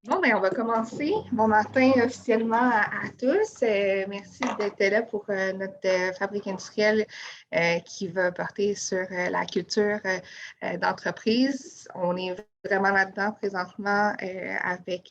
Bon, on va commencer. Bon matin officiellement à tous. Merci d'être là pour notre fabrique industrielle qui va porter sur la culture d'entreprise. On est vraiment là-dedans présentement avec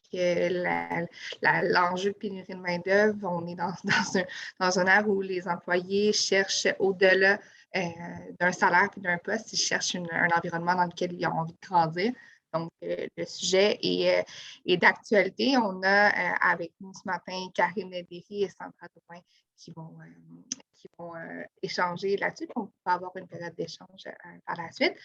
l'enjeu de pénurie de main-d'œuvre. On est dans un ère où les employés cherchent au-delà d'un salaire et d'un poste, ils cherchent un environnement dans lequel ils ont envie de grandir. Donc, le sujet est d'actualité. On a avec nous ce matin Karine Derry et Sandra Drouin qui vont échanger là-dessus. Donc, on va avoir une période d'échange par la suite.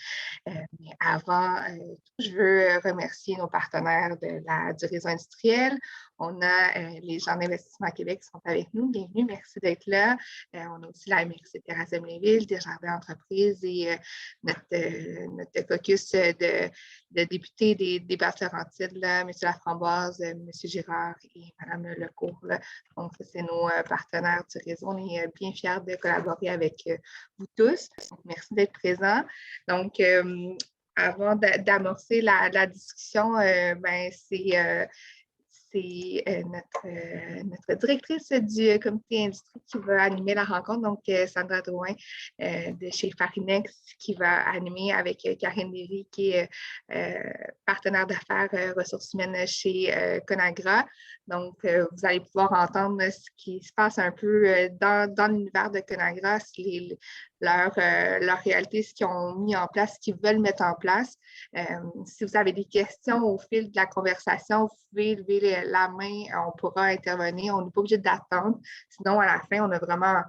Mais avant tout, je veux remercier nos partenaires du réseau industriel. On a les gens d'Investissement Québec qui sont avec nous. Bienvenue, merci d'être là. On a aussi la MRC Terrasse-Blainville, Desjardins Entreprises et notre caucus de députés des Basses-Laurentides, M. Laframboise, M. Girard et Mme Lecourt. Là. Donc, c'est nos partenaires du réseau. On est bien fiers de collaborer avec vous tous. Donc, merci d'être présents. Donc, avant d'amorcer la discussion, c'est notre directrice du comité industrie qui va animer la rencontre, donc Sandra Drouin de chez Farinex, qui va animer avec Karine Derry, qui est partenaire d'affaires ressources humaines chez Conagra. Donc, vous allez pouvoir entendre ce qui se passe un peu dans l'univers de Conagra, leur réalité, ce qu'ils ont mis en place, ce qu'ils veulent mettre en place. Si vous avez des questions au fil de la conversation, vous pouvez lever la main, on pourra intervenir. On n'est pas obligé d'attendre. Sinon, à la fin, on a vraiment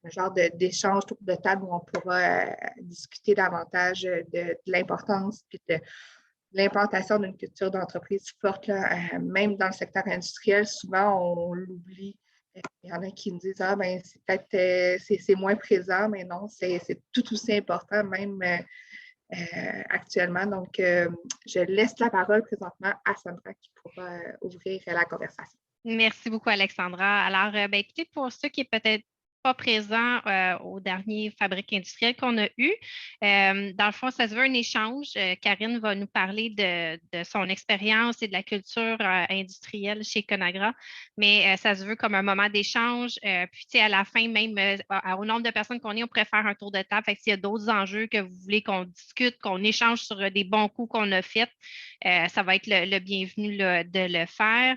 un genre d'échange autour de table où on pourra discuter davantage de l'importance et de l'implantation d'une culture d'entreprise forte, là, même dans le secteur industriel. Souvent, on l'oublie. Il y en a qui me disent, c'est peut-être c'est moins présent, mais non, c'est tout aussi important, même actuellement. Donc, je laisse la parole présentement à Sandra qui pourra ouvrir la conversation. Merci beaucoup, Alexandra. Alors, écoutez, pour ceux qui est peut-être pas présents au dernier fabrique industrielle qu'on a eu, dans le fond, ça se veut un échange. Karine va nous parler de son expérience et de la culture industrielle chez Conagra, mais ça se veut comme un moment d'échange. Puis, à la fin, même au nombre de personnes qu'on est, on pourrait faire un tour de table. Fait que s'il y a d'autres enjeux que vous voulez qu'on discute, qu'on échange sur des bons coups qu'on a faits, ça va être le bienvenu là, de le faire.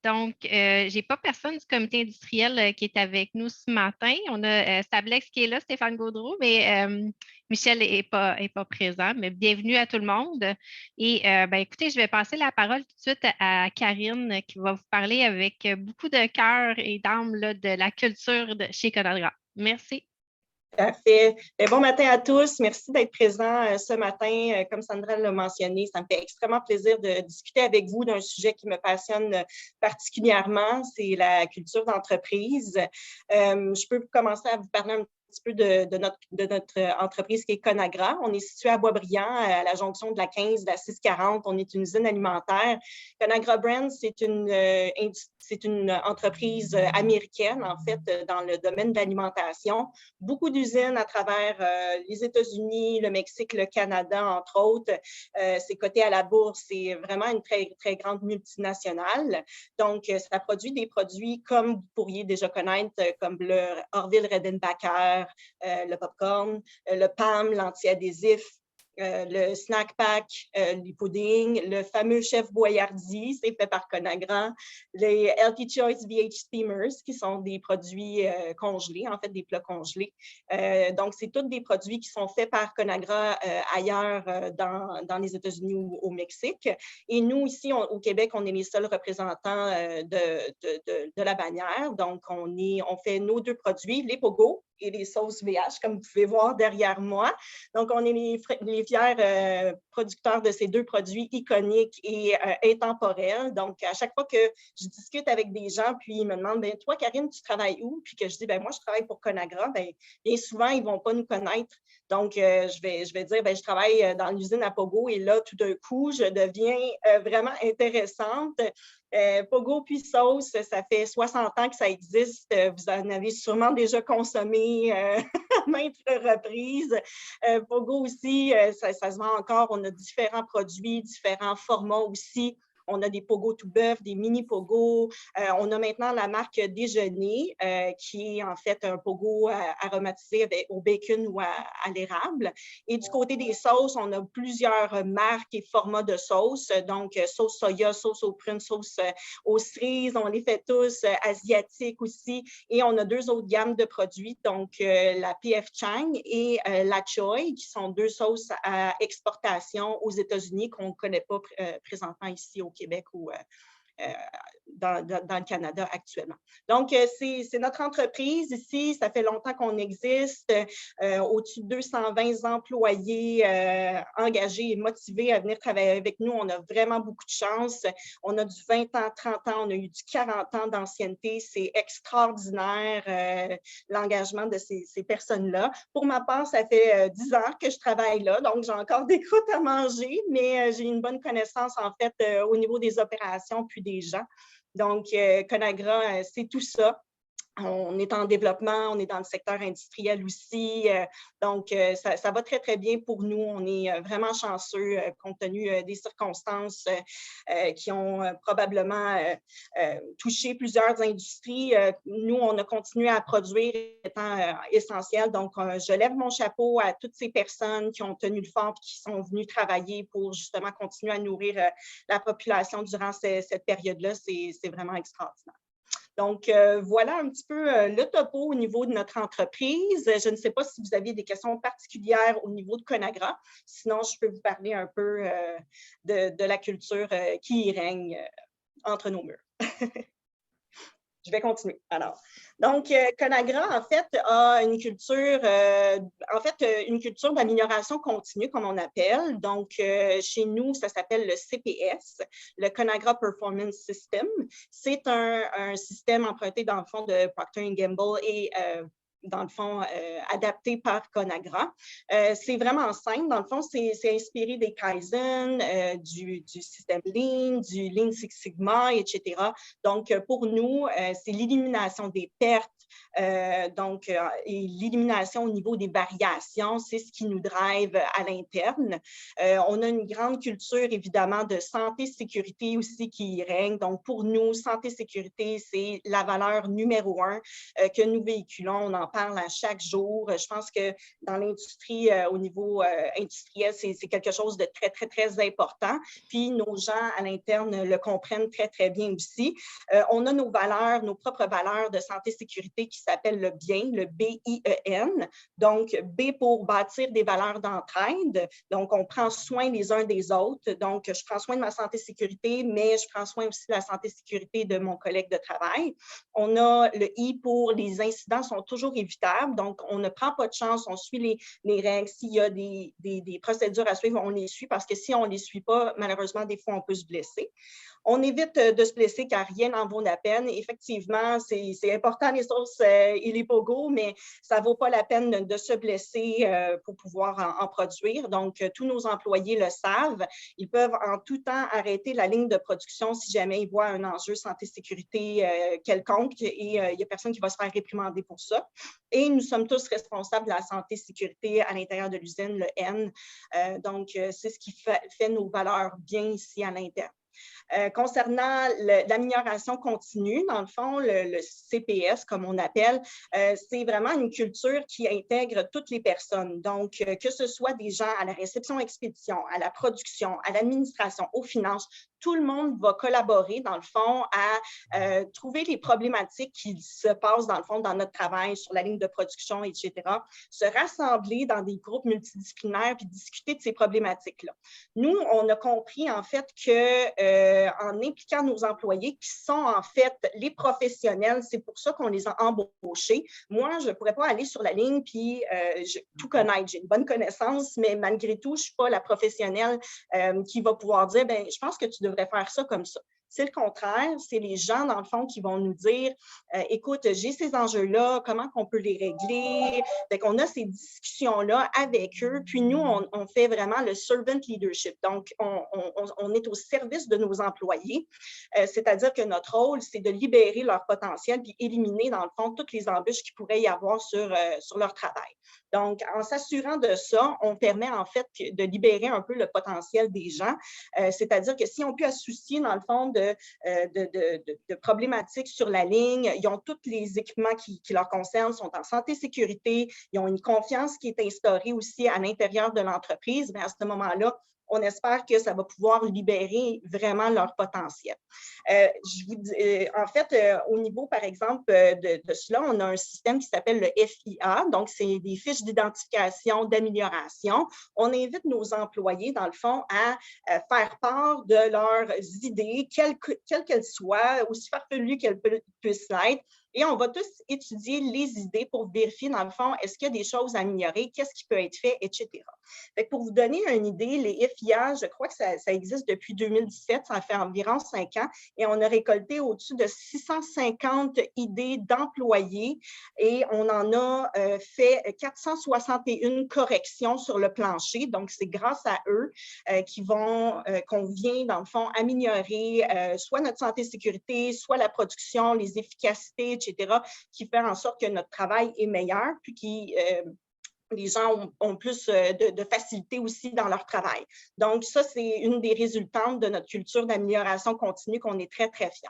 Donc, je n'ai pas personne du comité industriel qui est avec nous ce matin. On a Stablex qui est là, Stéphane Gaudreau, mais Michel n'est pas présent. Mais bienvenue à tout le monde. Et écoutez, je vais passer la parole tout de suite à Karine qui va vous parler avec beaucoup de cœur et d'âme de la culture chez Conagra. Merci. Tout à fait. Bon matin à tous. Merci d'être présents ce matin. Comme Sandra l'a mentionné, ça me fait extrêmement plaisir de discuter avec vous d'un sujet qui me passionne particulièrement, c'est la culture d'entreprise. Je peux commencer à vous parler un petit peu de notre entreprise qui est Conagra. On est situé à Boisbriand, à la jonction de la 15 de la 640. On est une usine alimentaire. Conagra Brands, c'est une entreprise américaine, en fait, dans le domaine de l'alimentation. Beaucoup d'usines à travers les États-Unis, le Mexique, le Canada, entre autres. C'est coté à la bourse. C'est vraiment une très, très grande multinationale. Donc, ça produit des produits comme vous pourriez déjà connaître, comme le Orville Redenbacher, le popcorn, le PAM, l'anti-adhésif, le snack pack, les puddings, le fameux chef Boyardi, c'est fait par Conagra, les Healthy Choice VH Steamers, qui sont des produits congelés, en fait des plats congelés. Donc, c'est tous des produits qui sont faits par Conagra ailleurs dans les États-Unis ou au Mexique. Et nous, ici, au Québec, on est les seuls représentants de la bannière. Donc, on fait nos deux produits, les Pogo et les sauces VH, comme vous pouvez voir derrière moi. Donc, on est les fiers producteurs de ces deux produits iconiques et intemporels. Donc, à chaque fois que je discute avec des gens, puis ils me demandent, toi, Karine, tu travailles où? Puis que je dis, moi, je travaille pour Conagra. Bien souvent, ils ne vont pas nous connaître. Donc, je vais dire, je travaille dans l'usine à Pogo et là, tout d'un coup, je deviens vraiment intéressante. Pogo puis sauce, ça fait 60 ans que ça existe. Vous en avez sûrement déjà consommé à maintes reprises. Pogo aussi, ça se vend encore. On a différents produits, différents formats aussi. On a des pogos tout bœuf, des mini pogos. On a maintenant la marque Déjeuner, qui est en fait un pogo aromatisé au bacon ou à l'érable. Et du côté des sauces, on a plusieurs marques et formats de sauces. Donc, sauce soya, sauce aux prunes, sauce aux cerises. On les fait tous, asiatiques aussi. Et on a 2 autres gammes de produits, donc la P.F. Chang et la Choi, qui sont 2 sauces à exportation aux États-Unis qu'on ne connaît pas présentement ici au Québec ou dans le Canada actuellement. Donc, c'est notre entreprise ici. Ça fait longtemps qu'on existe. Au-dessus de 220 employés engagés et motivés à venir travailler avec nous. On a vraiment beaucoup de chance. On a du 20 ans, 30 ans, on a eu du 40 ans d'ancienneté. C'est extraordinaire l'engagement de ces personnes-là. Pour ma part, ça fait 10 ans que je travaille là, donc j'ai encore des croûtes à manger, mais j'ai une bonne connaissance en fait au niveau des opérations puis des gens. Donc, Conagra, c'est tout ça. On est en développement, on est dans le secteur industriel aussi. Donc, ça va très, très bien pour nous. On est vraiment chanceux compte tenu des circonstances qui ont probablement touché plusieurs industries. Nous, on a continué à produire étant essentiel. Donc, je lève mon chapeau à toutes ces personnes qui ont tenu le fort et qui sont venues travailler pour justement continuer à nourrir la population durant cette période-là. C'est vraiment extraordinaire. Donc, voilà un petit peu le topo au niveau de notre entreprise. Je ne sais pas si vous aviez des questions particulières au niveau de Conagra. Sinon, je peux vous parler un peu de la culture qui y règne entre nos murs. Je vais continuer. Alors, donc, Conagra, en fait, a une culture, une culture d'amélioration continue, comme on appelle. Donc, chez nous, ça s'appelle le CPS, le Conagra Performance System. C'est un système emprunté dans le fond de Procter & Gamble et dans le fond, adapté par Conagra. C'est vraiment simple. Dans le fond, c'est inspiré des Kaizen, du système Lean, du Lean Six Sigma, etc. Donc, pour nous, c'est l'élimination des pertes, et l'élimination au niveau des variations, c'est ce qui nous drive à l'interne. On a une grande culture, évidemment, de santé-sécurité aussi qui y règne. Donc, pour nous, santé-sécurité, c'est la valeur numéro 1 que nous véhiculons. On en parle à chaque jour. Je pense que dans l'industrie, au niveau industriel, c'est quelque chose de très, très, très important. Puis, nos gens à l'interne le comprennent très, très bien aussi. On a nos valeurs, nos propres valeurs de santé-sécurité qui s'appellent le bien, le BIEN. Donc, B pour bâtir des valeurs d'entraide. Donc, on prend soin les uns des autres. Donc, je prends soin de ma santé-sécurité, mais je prends soin aussi de la santé-sécurité de mon collègue de travail. On a le I pour les incidents sont toujours évitables. Donc, on ne prend pas de chance, on suit les règles. S'il y a des procédures à suivre, on les suit parce que si on ne les suit pas, malheureusement, des fois, on peut se blesser. On évite de se blesser car rien n'en vaut la peine. Effectivement, c'est important les sauces et les pogos, mais ça ne vaut pas la peine de se blesser pour pouvoir en produire. Donc, tous nos employés le savent. Ils peuvent en tout temps arrêter la ligne de production si jamais ils voient un enjeu santé-sécurité quelconque et il n'y a personne qui va se faire réprimander pour ça. Et nous sommes tous responsables de la santé-sécurité à l'intérieur de l'usine, le N. Donc, c'est ce qui fait nos valeurs bien ici à l'interne. Concernant l'amélioration continue, dans le fond, le CPS, comme on appelle, c'est vraiment une culture qui intègre toutes les personnes. Donc, que ce soit des gens à la réception-expédition, à la production, à l'administration, aux finances, tout le monde va collaborer, dans le fond, à trouver les problématiques qui se passent, dans le fond, dans notre travail, sur la ligne de production, etc., se rassembler dans des groupes multidisciplinaires puis discuter de ces problématiques-là. Nous, on a compris, en fait, qu'en impliquant nos employés, qui sont, en fait, les professionnels, c'est pour ça qu'on les a embauchés. Moi, je ne pourrais pas aller sur la ligne puis tout connaître. J'ai une bonne connaissance, mais malgré tout, je ne suis pas la professionnelle qui va pouvoir dire, bien, je pense que tu devrais faire ça comme ça. C'est le contraire, c'est les gens, dans le fond, qui vont nous dire écoute, j'ai ces enjeux-là, comment on peut les régler? Fait qu'on a ces discussions-là avec eux, puis nous, on fait vraiment le servant leadership. Donc, on est au service de nos employés, c'est-à-dire que notre rôle, c'est de libérer leur potentiel puis éliminer, dans le fond, toutes les embûches qu'il pourrait y avoir sur leur travail. Donc, en s'assurant de ça, on permet en fait de libérer un peu le potentiel des gens, c'est-à-dire que si on peut associer, dans le fond, de problématiques sur la ligne, ils ont tous les équipements qui leur concernent, sont en santé, sécurité, ils ont une confiance qui est instaurée aussi à l'intérieur de l'entreprise, mais à ce moment-là, on espère que ça va pouvoir libérer vraiment leur potentiel. En fait, au niveau, par exemple, de cela, on a un système qui s'appelle le FIA, donc c'est des fiches d'identification d'amélioration. On invite nos employés, dans le fond, à faire part de leurs idées, quelles qu'elles soient, aussi farfelues qu'elles puissent l'être. Et on va tous étudier les idées pour vérifier, dans le fond, est-ce qu'il y a des choses à améliorer, qu'est-ce qui peut être fait, etc. Fait que pour vous donner une idée, les FIA, je crois que ça existe depuis 2017, ça fait environ 5 ans, et on a récolté au-dessus de 650 idées d'employés et on en a fait 461 corrections sur le plancher. Donc, c'est grâce à eux qu'on vient, dans le fond, améliorer soit notre santé et sécurité, soit la production, les efficacités, etc., qui fait en sorte que notre travail est meilleur, puis les gens ont plus de facilité aussi dans leur travail. Donc, ça, c'est une des résultantes de notre culture d'amélioration continue qu'on est très, très fiers.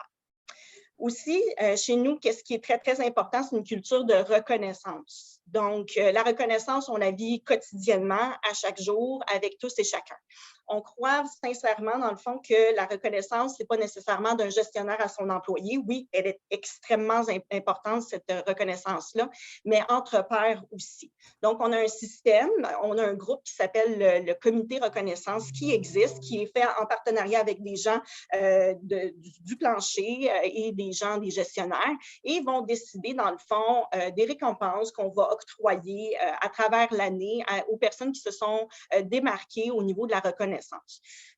Aussi, chez nous, qu'est-ce qui est très, très important, c'est une culture de reconnaissance. Donc, la reconnaissance, on la vit quotidiennement, à chaque jour, avec tous et chacun. On croit sincèrement, dans le fond, que la reconnaissance, ce n'est pas nécessairement d'un gestionnaire à son employé. Oui, elle est extrêmement importante, cette reconnaissance-là, mais entre pairs aussi. Donc, on a un système, on a un groupe qui s'appelle le comité reconnaissance qui existe, qui est fait en partenariat avec des gens du plancher et des gens, des gestionnaires, et ils vont décider, dans le fond, des récompenses qu'on va octroyer à travers l'année aux personnes qui se sont démarquées au niveau de la reconnaissance.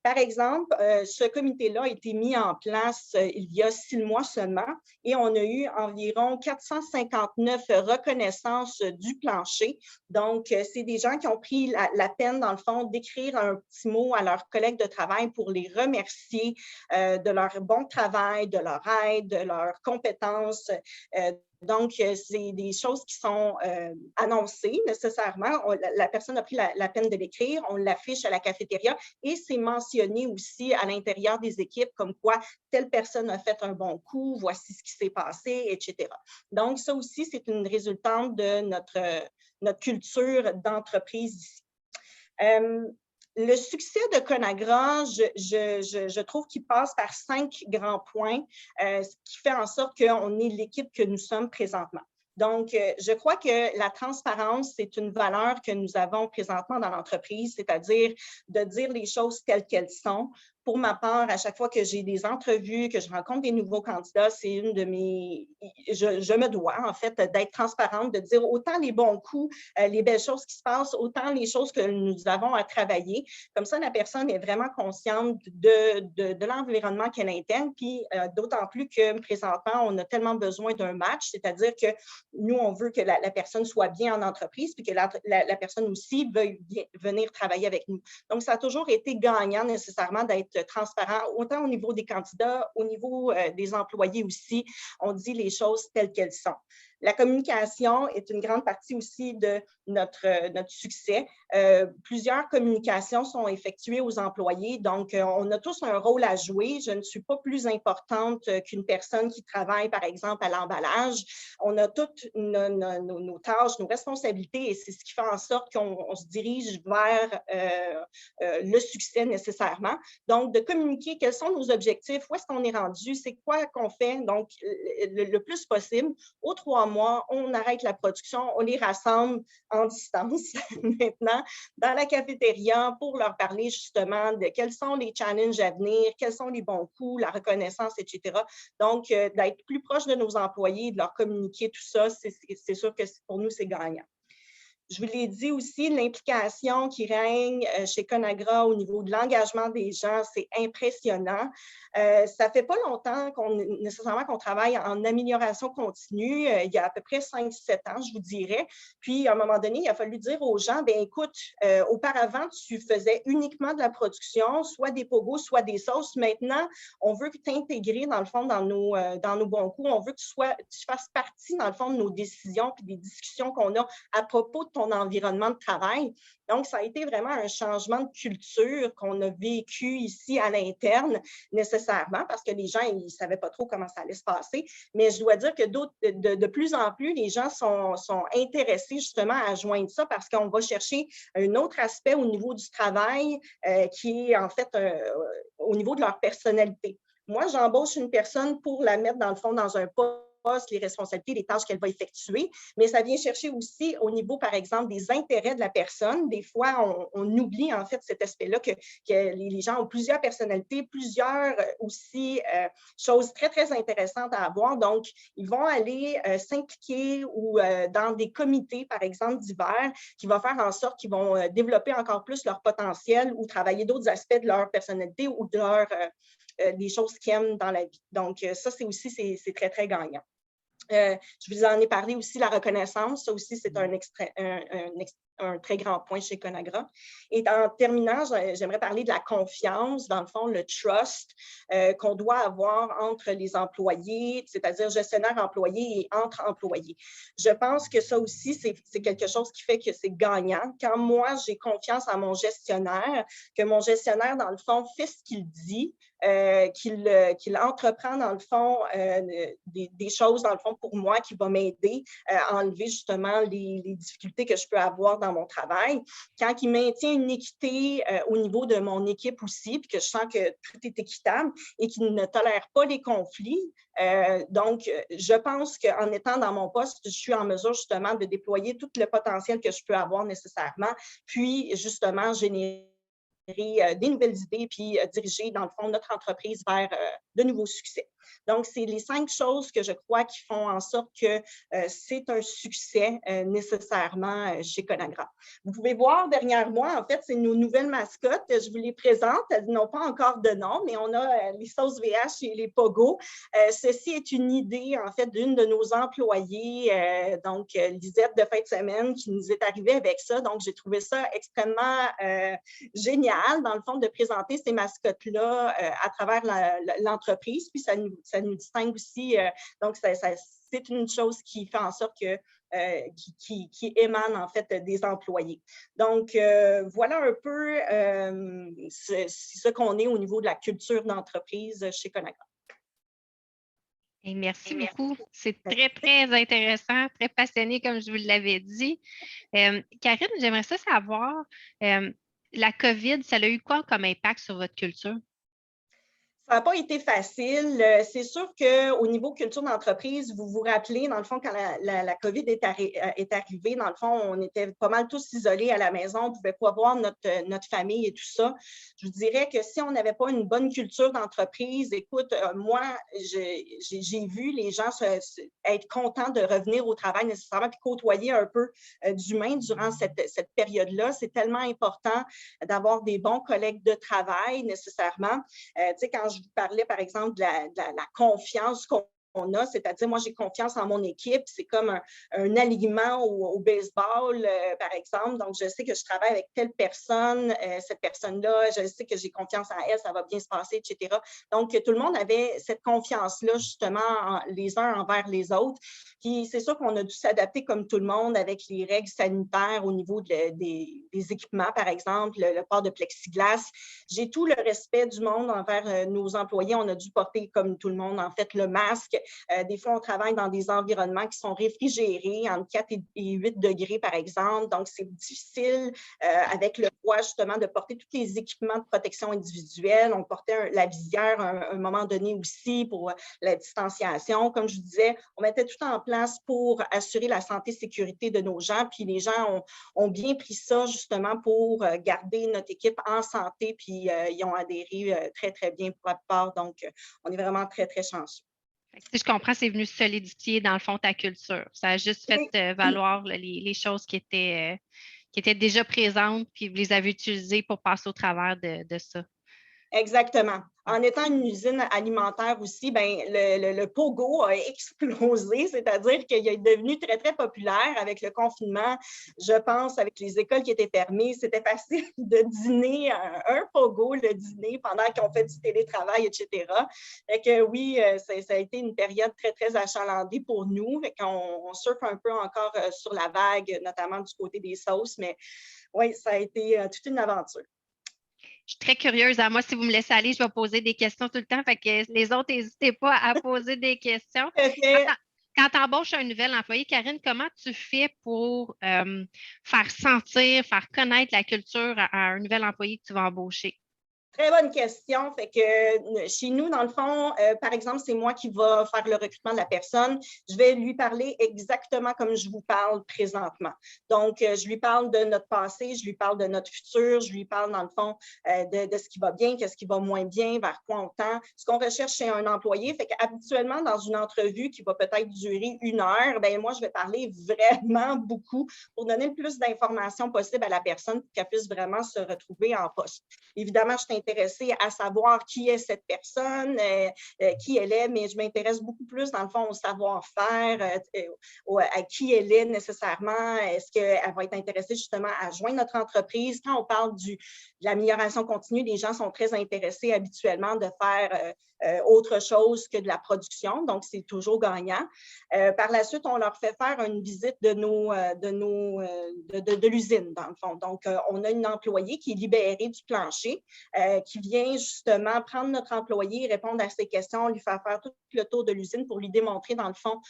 Par exemple, ce comité-là a été mis en place il y a 6 mois seulement et on a eu environ 459 reconnaissances du plancher. Donc, c'est des gens qui ont pris la peine, dans le fond, d'écrire un petit mot à leurs collègues de travail pour les remercier de leur bon travail, de leur aide, de leurs compétences. Donc, c'est des choses qui sont annoncées nécessairement. La personne a pris la peine de l'écrire, on l'affiche à la cafétéria et c'est mentionné aussi à l'intérieur des équipes comme quoi telle personne a fait un bon coup, voici ce qui s'est passé, etc. Donc, ça aussi, c'est une résultante de notre culture d'entreprise ici. Le succès de Conagra, je trouve qu'il passe par 5 grands points, ce qui fait en sorte qu'on est l'équipe que nous sommes présentement. Donc, je crois que la transparence, c'est une valeur que nous avons présentement dans l'entreprise, c'est-à-dire de dire les choses telles qu'elles sont. Pour ma part, à chaque fois que j'ai des entrevues, que je rencontre des nouveaux candidats, c'est une de mes… Je me dois, en fait, d'être transparente, de dire autant les bons coups, les belles choses qui se passent, autant les choses que nous avons à travailler. Comme ça, la personne est vraiment consciente de l'environnement qu'elle intègre, puis d'autant plus que présentement, on a tellement besoin d'un match, c'est-à-dire que nous, on veut que la personne soit bien en entreprise, puis que la personne aussi veuille venir travailler avec nous. Donc, ça a toujours été gagnant nécessairement d'être transparent, autant au niveau des candidats, au niveau des employés aussi. On dit les choses telles qu'elles sont. La communication est une grande partie aussi de notre succès. Plusieurs communications sont effectuées aux employés, donc on a tous un rôle à jouer. Je ne suis pas plus importante qu'une personne qui travaille, par exemple, à l'emballage. On a toutes nos tâches, nos responsabilités et c'est ce qui fait en sorte qu'on se dirige vers le succès nécessairement. Donc, de communiquer quels sont nos objectifs, où est-ce qu'on est rendu, c'est quoi qu'on fait, donc le plus possible. Aux 3 mois, on arrête la production, on les rassemble en distance maintenant dans la cafétéria pour leur parler justement de quels sont les challenges à venir, quels sont les bons coups, la reconnaissance, etc. Donc, d'être plus proche de nos employés, de leur communiquer tout ça, c'est sûr que pour nous, c'est gagnant. Je vous l'ai dit aussi, l'implication qui règne chez Conagra au niveau de l'engagement des gens, c'est impressionnant. Ça fait pas longtemps nécessairement qu'on travaille en amélioration continue. Il y a à peu près 5-7 ans, je vous dirais. Puis, à un moment donné, il a fallu dire aux gens, bien écoute, auparavant, tu faisais uniquement de la production, soit des pogos, soit des sauces. Maintenant, on veut que tu intégres, dans le fond, dans nos bons coups. On veut que tu fasses partie, dans le fond, de nos décisions puis des discussions qu'on a à propos de ton environnement de travail. Donc, ça a été vraiment un changement de culture qu'on a vécu ici à l'interne, nécessairement, parce que les gens, ils ne savaient pas trop comment ça allait se passer. Mais je dois dire que de plus en plus, les gens sont intéressés justement à joindre ça parce qu'on va chercher un autre aspect au niveau du travail qui est en fait au niveau de leur personnalité. Moi, j'embauche une personne pour la mettre dans le fond dans un poste, les responsabilités, les tâches qu'elle va effectuer, mais ça vient chercher aussi au niveau, par exemple, des intérêts de la personne. Des fois, on oublie en fait cet aspect-là que les gens ont plusieurs personnalités, plusieurs aussi choses très, très intéressantes à avoir. Donc, ils vont aller s'impliquer ou dans des comités, par exemple, divers, qui vont faire en sorte qu'ils vont développer encore plus leur potentiel ou travailler d'autres aspects de leur personnalité ou de leur des choses qu'ils aiment dans la vie. Donc, ça, c'est très, très gagnant. Je vous en ai parlé aussi, la reconnaissance. Ça aussi, c'est un très grand point chez Conagra. Et en terminant, j'aimerais parler de la confiance, dans le fond, le trust qu'on doit avoir entre les employés, c'est-à-dire gestionnaire employé et entre employés. Je pense que ça aussi, c'est quelque chose qui fait que c'est gagnant. Quand moi, j'ai confiance en mon gestionnaire, que mon gestionnaire, dans le fond, fait ce qu'il dit, qu'il entreprend, dans le fond, des choses, dans le fond, pour moi, qui va m'aider à enlever justement les difficultés que je peux avoir dans mon travail. Quand il maintient une équité au niveau de mon équipe aussi, puis que je sens que tout est équitable et qu'il ne tolère pas les conflits. Donc, je pense qu'en étant dans mon poste, je suis en mesure justement de déployer tout le potentiel que je peux avoir nécessairement, puis justement générer des nouvelles idées, puis diriger, dans le fond, notre entreprise vers de nouveaux succès. Donc, c'est les 5 choses que je crois qui font en sorte que c'est un succès nécessairement chez Conagra. Vous pouvez voir derrière moi, en fait, c'est nos nouvelles mascottes. Je vous les présente. Elles n'ont pas encore de nom, mais on a les sauces VH et les Pogo. Ceci est une idée, en fait, d'une de nos employées, donc Lisette de fin de semaine, qui nous est arrivée avec ça. Donc, j'ai trouvé ça extrêmement génial, dans le fond, de présenter ces mascottes-là à travers l'entreprise. Puis, ça nous distingue aussi. Donc, c'est une chose qui fait en sorte que qui émane en fait des employés. Donc, voilà un peu ce qu'on est au niveau de la culture d'entreprise chez Conagra. Et merci beaucoup. C'est très, très intéressant, très passionné, comme je vous l'avais dit. Karine, j'aimerais ça savoir, la COVID, ça a eu quoi comme impact sur votre culture? Ça n'a pas été facile. C'est sûr qu'au niveau culture d'entreprise, vous vous rappelez, dans le fond, quand la COVID est arrivée, dans le fond, on était pas mal tous isolés à la maison, on ne pouvait pas voir notre famille et tout ça. Je vous dirais que si on n'avait pas une bonne culture d'entreprise, écoute, moi, j'ai vu les gens être contents de revenir au travail nécessairement puis côtoyer un peu d'humain durant cette période-là. C'est tellement important d'avoir des bons collègues de travail nécessairement. Tu sais, quand je vous parlais, par exemple, de la confiance qu'on a, c'est-à-dire, moi, j'ai confiance en mon équipe. C'est comme un alignement au baseball, par exemple. Donc, je sais que je travaille avec telle personne, cette personne-là, je sais que j'ai confiance en elle, ça va bien se passer, etc. Donc, tout le monde avait cette confiance-là, justement, les uns envers les autres. Puis, c'est sûr qu'on a dû s'adapter comme tout le monde avec les règles sanitaires au niveau des équipements, par exemple, le port de plexiglas. J'ai tout le respect du monde envers nos employés. On a dû porter, comme tout le monde, en fait, le masque. Des fois, on travaille dans des environnements qui sont réfrigérés, entre 4 et 8 degrés, par exemple. Donc, c'est difficile avec le froid, justement, de porter tous les équipements de protection individuelle. On portait la visière à un moment donné aussi pour la distanciation. Comme je vous disais, on mettait tout en place pour assurer la santé et sécurité de nos gens. Puis les gens ont bien pris ça, justement, pour garder notre équipe en santé. Puis ils ont adhéré très, très bien pour la plupart. Donc, on est vraiment très, très chanceux. Si je comprends, c'est venu solidifier, dans le fond, ta culture. Ça a juste fait valoir les choses qui étaient déjà présentes, puis vous les avez utilisées pour passer au travers de ça. Exactement. En étant une usine alimentaire aussi, ben, le pogo a explosé, c'est-à-dire qu'il est devenu très, très populaire avec le confinement. Je pense, avec les écoles qui étaient fermées, c'était facile de dîner un pogo le dîner pendant qu'on fait du télétravail, etc. Fait que oui, ça a été une période très, très achalandée pour nous. Fait qu'on surfe un peu encore sur la vague, notamment du côté des sauces, mais oui, ça a été toute une aventure. Je suis très curieuse. Moi, si vous me laissez aller, je vais poser des questions tout le temps. Fait que les autres, n'hésitez pas à poser des questions. Quand tu embauches un nouvel employé, Karine, comment tu fais pour faire sentir, faire connaître la culture à un nouvel employé que tu vas embaucher? Très bonne question. Fait que chez nous, dans le fond, par exemple, c'est moi qui va faire le recrutement de la personne. Je vais lui parler exactement comme je vous parle présentement. Donc, je lui parle de notre passé, je lui parle de notre futur, je lui parle, dans le fond, de ce qui va bien, qu'est-ce qui va moins bien, vers quoi on tend, ce qu'on recherche chez un employé. Fait qu'habituellement, dans une entrevue qui va peut-être durer 1 heure, ben moi, je vais parler vraiment beaucoup pour donner le plus d'informations possible à la personne pour qu'elle puisse vraiment se retrouver en poste. Évidemment, je intéressée à savoir qui est cette personne, qui elle est, mais je m'intéresse beaucoup plus, dans le fond, au savoir-faire, à qui elle est nécessairement. Est-ce qu'elle va être intéressée justement à joindre notre entreprise? Quand on parle de l'amélioration continue, les gens sont très intéressés habituellement de faire autre chose que de la production, donc c'est toujours gagnant. Par la suite, on leur fait faire une visite de l'usine, dans le fond. Donc, on a une employée qui est libérée du plancher, qui vient justement prendre notre employé, répondre à ses questions, lui faire faire tout le tour de l'usine pour lui démontrer, dans le fond,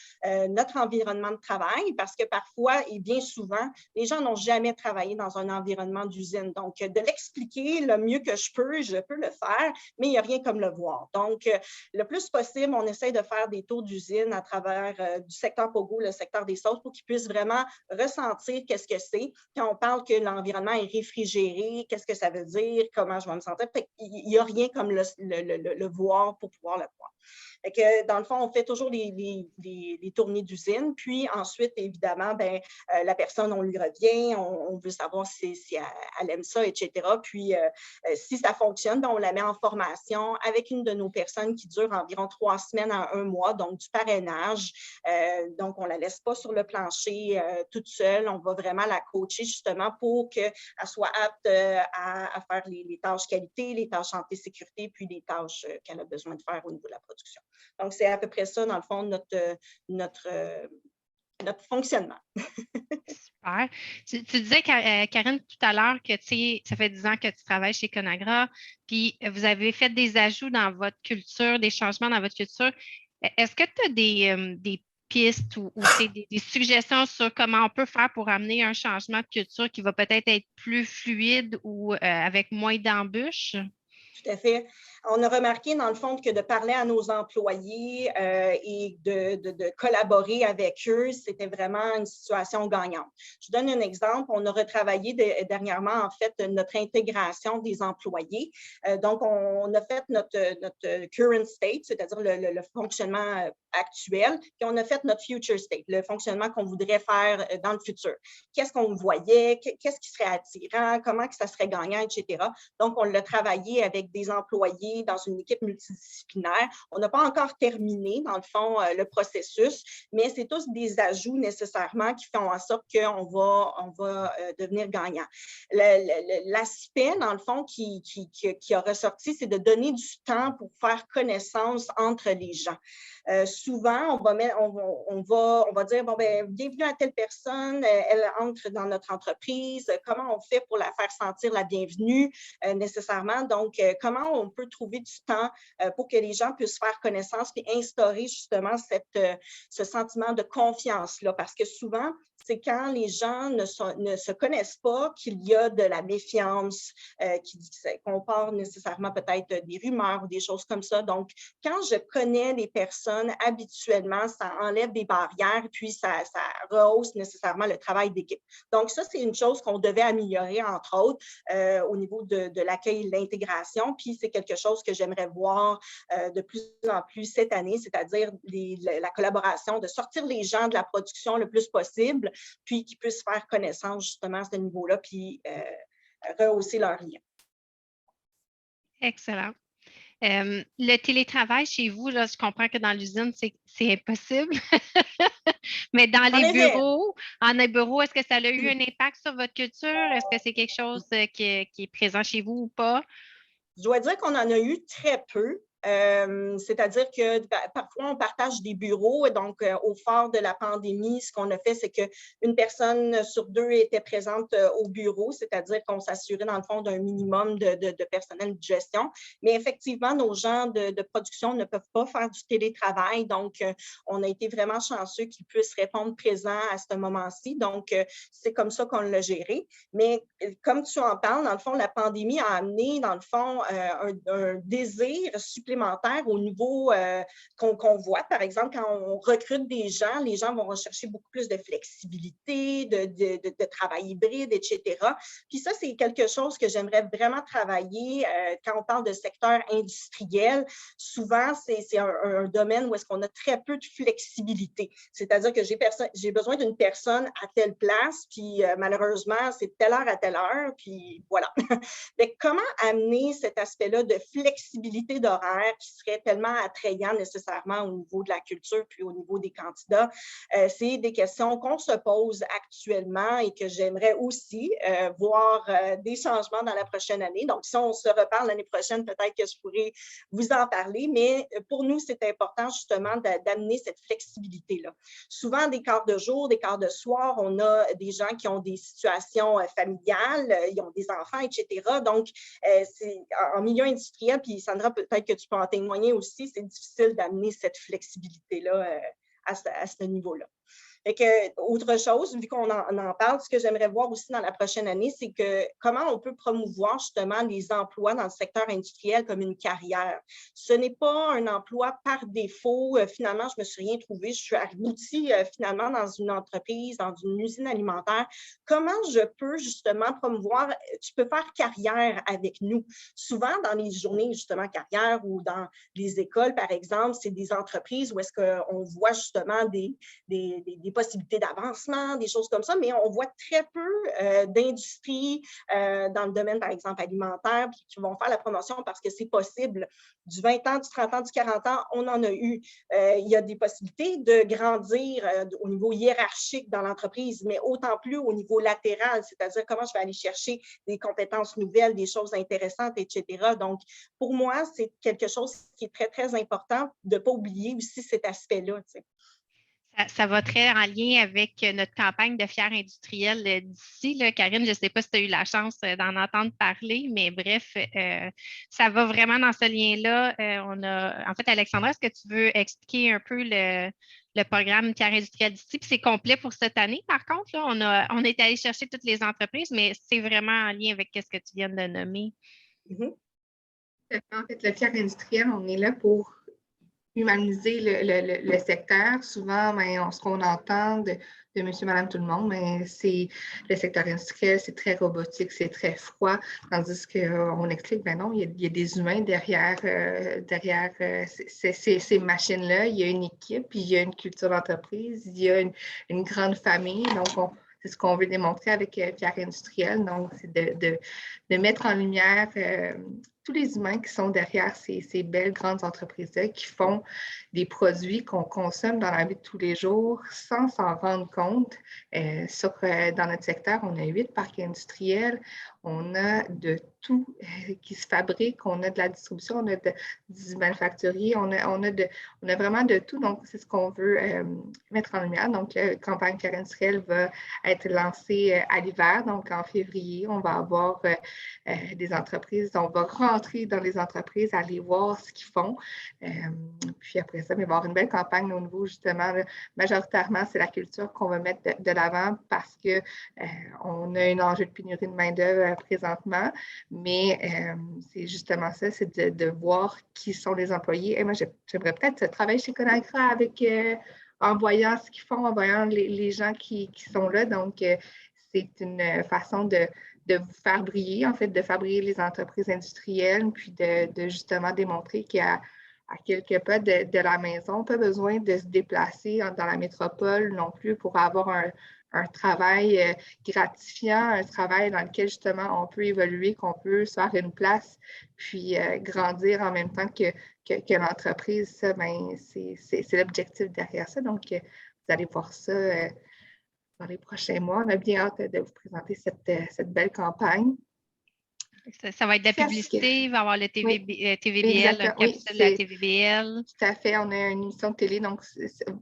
notre environnement de travail, parce que parfois, et bien souvent, les gens n'ont jamais travaillé dans un environnement d'usine. Donc, de l'expliquer le mieux que je peux le faire, mais il n'y a rien comme le voir. Donc, le plus possible, on essaie de faire des tours d'usine à travers du secteur Pogo, le secteur des sauces, pour qu'ils puissent vraiment ressentir qu'est-ce que c'est. Quand on parle que l'environnement est réfrigéré, qu'est-ce que ça veut dire, comment je vais me sentir. Il n'y a rien comme le voir pour pouvoir le voir. Fait que, dans le fond, on fait toujours les tournées d'usine. Puis ensuite, évidemment, la personne, on lui revient, on veut savoir si elle aime ça, etc. Puis si ça fonctionne, on la met en formation avec une de nos personnes qui dure environ 3 semaines à 1 mois, donc du parrainage. Donc, on ne la laisse pas sur le plancher toute seule. On va vraiment la coacher justement pour qu'elle soit apte à faire les tâches qualité, les tâches santé, sécurité, puis les tâches qu'elle a besoin de faire au niveau de la production. Donc, c'est à peu près ça, dans le fond, notre fonctionnement. Super. Tu disais, Karine, tout à l'heure que ça fait 10 ans que tu travailles chez Conagra, puis vous avez fait des ajouts dans votre culture, des changements dans votre culture. Est-ce que tu as des pistes ou des suggestions sur comment on peut faire pour amener un changement de culture qui va peut-être être plus fluide ou avec moins d'embûches? Tout à fait. On a remarqué, dans le fond, que de parler à nos employés et de collaborer avec eux, c'était vraiment une situation gagnante. Je donne un exemple. On a retravaillé dernièrement, en fait, notre intégration des employés. Donc, on a fait notre current state, c'est-à-dire le fonctionnement actuel, puis on a fait notre future state, le fonctionnement qu'on voudrait faire dans le futur. Qu'est-ce qu'on voyait, qu'est-ce qui serait attirant, comment que ça serait gagnant, etc. Donc, on l'a travaillé avec des employés dans une équipe multidisciplinaire. On n'a pas encore terminé, dans le fond, le processus, mais c'est tous des ajouts nécessairement qui font en sorte qu'on va devenir gagnant. L'aspect, dans le fond, qui a ressorti, c'est de donner du temps pour faire connaissance entre les gens. Souvent, on va dire, bienvenue à telle personne, elle entre dans notre entreprise, comment on fait pour la faire sentir la bienvenue nécessairement. Donc, comment on peut trouver du temps pour que les gens puissent faire connaissance et instaurer justement ce sentiment de confiance-là. Parce que souvent, c'est quand les gens ne se connaissent pas, qu'il y a de la méfiance, qu'on part nécessairement peut-être des rumeurs ou des choses comme ça. Donc, quand je connais les personnes habituellement, ça enlève des barrières, puis ça rehausse nécessairement le travail d'équipe. Donc, ça, c'est une chose qu'on devait améliorer, entre autres, au niveau de l'accueil et de l'intégration. Puis, c'est quelque chose que j'aimerais voir de plus en plus cette année, c'est-à-dire la collaboration, de sortir les gens de la production le plus possible, puis qu'ils puissent faire connaissance justement à ce niveau-là, puis rehausser leur lien. Excellent. Le télétravail chez vous, là, je comprends que dans l'usine, c'est impossible. Mais dans les bureaux, est-ce que ça a eu un impact sur votre culture? Est-ce que c'est quelque chose qui est présent chez vous ou pas? Je dois dire qu'on en a eu très peu. C'est-à-dire que parfois, on partage des bureaux. Et donc, au fort de la pandémie, ce qu'on a fait, c'est qu'une personne sur deux était présente au bureau, c'est-à-dire qu'on s'assurait, dans le fond, d'un minimum de personnel de gestion. Mais effectivement, nos gens de production ne peuvent pas faire du télétravail. Donc, on a été vraiment chanceux qu'ils puissent répondre présent à ce moment-ci. Donc, c'est comme ça qu'on l'a géré. Mais comme tu en parles, dans le fond, la pandémie a amené, dans le fond, un désir supplémentaire au niveau qu'on voit. Par exemple, quand on recrute des gens, les gens vont rechercher beaucoup plus de flexibilité, de travail hybride, etc. Puis ça, c'est quelque chose que j'aimerais vraiment travailler quand on parle de secteur industriel. Souvent, c'est un domaine où est-ce qu'on a très peu de flexibilité. C'est-à-dire que j'ai besoin d'une personne à telle place, puis malheureusement, c'est de telle heure à telle heure, puis voilà. Mais comment amener cet aspect-là de flexibilité d'horaire qui serait tellement attrayant nécessairement au niveau de la culture puis au niveau des candidats? C'est des questions qu'on se pose actuellement et que j'aimerais aussi voir des changements dans la prochaine année. Donc, si on se reparle l'année prochaine, peut-être que je pourrais vous en parler, mais pour nous, c'est important justement d'amener cette flexibilité-là. Souvent, des quarts de jour, des quarts de soir, on a des gens qui ont des situations familiales, ils ont des enfants, etc. Donc, c'est en milieu industriel, puis Sandra, peut-être que tu peux en témoigner aussi, c'est difficile d'amener cette flexibilité-là à ce niveau-là. Fait que, autre chose, vu qu'on en parle, ce que j'aimerais voir aussi dans la prochaine année, c'est que comment on peut promouvoir justement les emplois dans le secteur industriel comme une carrière. Ce n'est pas un emploi par défaut. Finalement, je me suis rien trouvé. Je suis aboutie finalement dans une entreprise, dans une usine alimentaire. Comment je peux justement promouvoir, tu peux faire carrière avec nous. Souvent, dans les journées justement carrière ou dans les écoles, par exemple, c'est des entreprises où est-ce qu'on voit justement des possibilités d'avancement, des choses comme ça, mais on voit très peu d'industries dans le domaine, par exemple, alimentaire, qui vont faire la promotion parce que c'est possible. Du 20 ans, du 30 ans, du 40 ans, on en a eu. Il y a des possibilités de grandir au niveau hiérarchique dans l'entreprise, mais autant plus au niveau latéral, c'est-à-dire comment je vais aller chercher des compétences nouvelles, des choses intéressantes, etc. Donc, pour moi, c'est quelque chose qui est très, très important de ne pas oublier aussi cet aspect-là. Tu sais. Ça va très en lien avec notre campagne de Fier industriel d'ici. Karine, je ne sais pas si tu as eu la chance d'en entendre parler, mais bref, ça va vraiment dans ce lien-là. En fait, Alexandra, est-ce que tu veux expliquer un peu le programme Fier industriel d'ici? Puis c'est complet pour cette année, par contre. Là, on est allé chercher toutes les entreprises, mais c'est vraiment en lien avec ce que tu viens de nommer. Mm-hmm. En fait, le Fier industriel, on est là pour humaniser le secteur. Souvent, ce qu'on entend de monsieur, madame, tout le monde, mais c'est le secteur industriel, c'est très robotique, c'est très froid, tandis qu'on explique, ben non, il y a des humains derrière ces machines-là, il y a une équipe, il y a une culture d'entreprise, il y a une grande famille, donc c'est ce qu'on veut démontrer avec Fier industriel, donc c'est de mettre en lumière tous les humains qui sont derrière ces belles grandes entreprises-là, qui font des produits qu'on consomme dans la vie de tous les jours sans s'en rendre compte. Dans notre secteur, on a 8 parcs industriels, on a de tout qui se fabrique, on a de la distribution, on a du manufacturier, on a vraiment de tout. Donc, c'est ce qu'on veut mettre en lumière. Donc, la campagne Fier industriel va être lancée à l'hiver. Donc, en février, on va avoir des entreprises, on va rentrer dans les entreprises, aller voir ce qu'ils font. Puis après ça, il va y avoir une belle campagne au niveau, justement, là, majoritairement, c'est la culture qu'on va mettre de l'avant parce qu'on a un enjeu de pénurie de main-d'œuvre présentement, mais c'est justement ça, c'est de voir qui sont les employés. Et moi, j'aimerais peut-être travailler chez Conagra avec, en voyant ce qu'ils font, en voyant les gens qui sont là. Donc, c'est une façon de vous faire briller, en fait, de faire briller les entreprises industrielles, puis de justement démontrer qu'à quelques pas de la maison, pas besoin de se déplacer dans la métropole non plus pour avoir un travail gratifiant, un travail dans lequel justement on peut évoluer, qu'on peut se faire une place, puis grandir en même temps que l'entreprise. Ça, ben, c'est l'objectif derrière ça. Donc, vous allez voir ça dans les prochains mois. On a bien hâte de vous présenter cette belle campagne. Ça va être de la publicité, il va y avoir le TVBL, la capsule de la TVBL. Tout à fait. On a une émission de télé, donc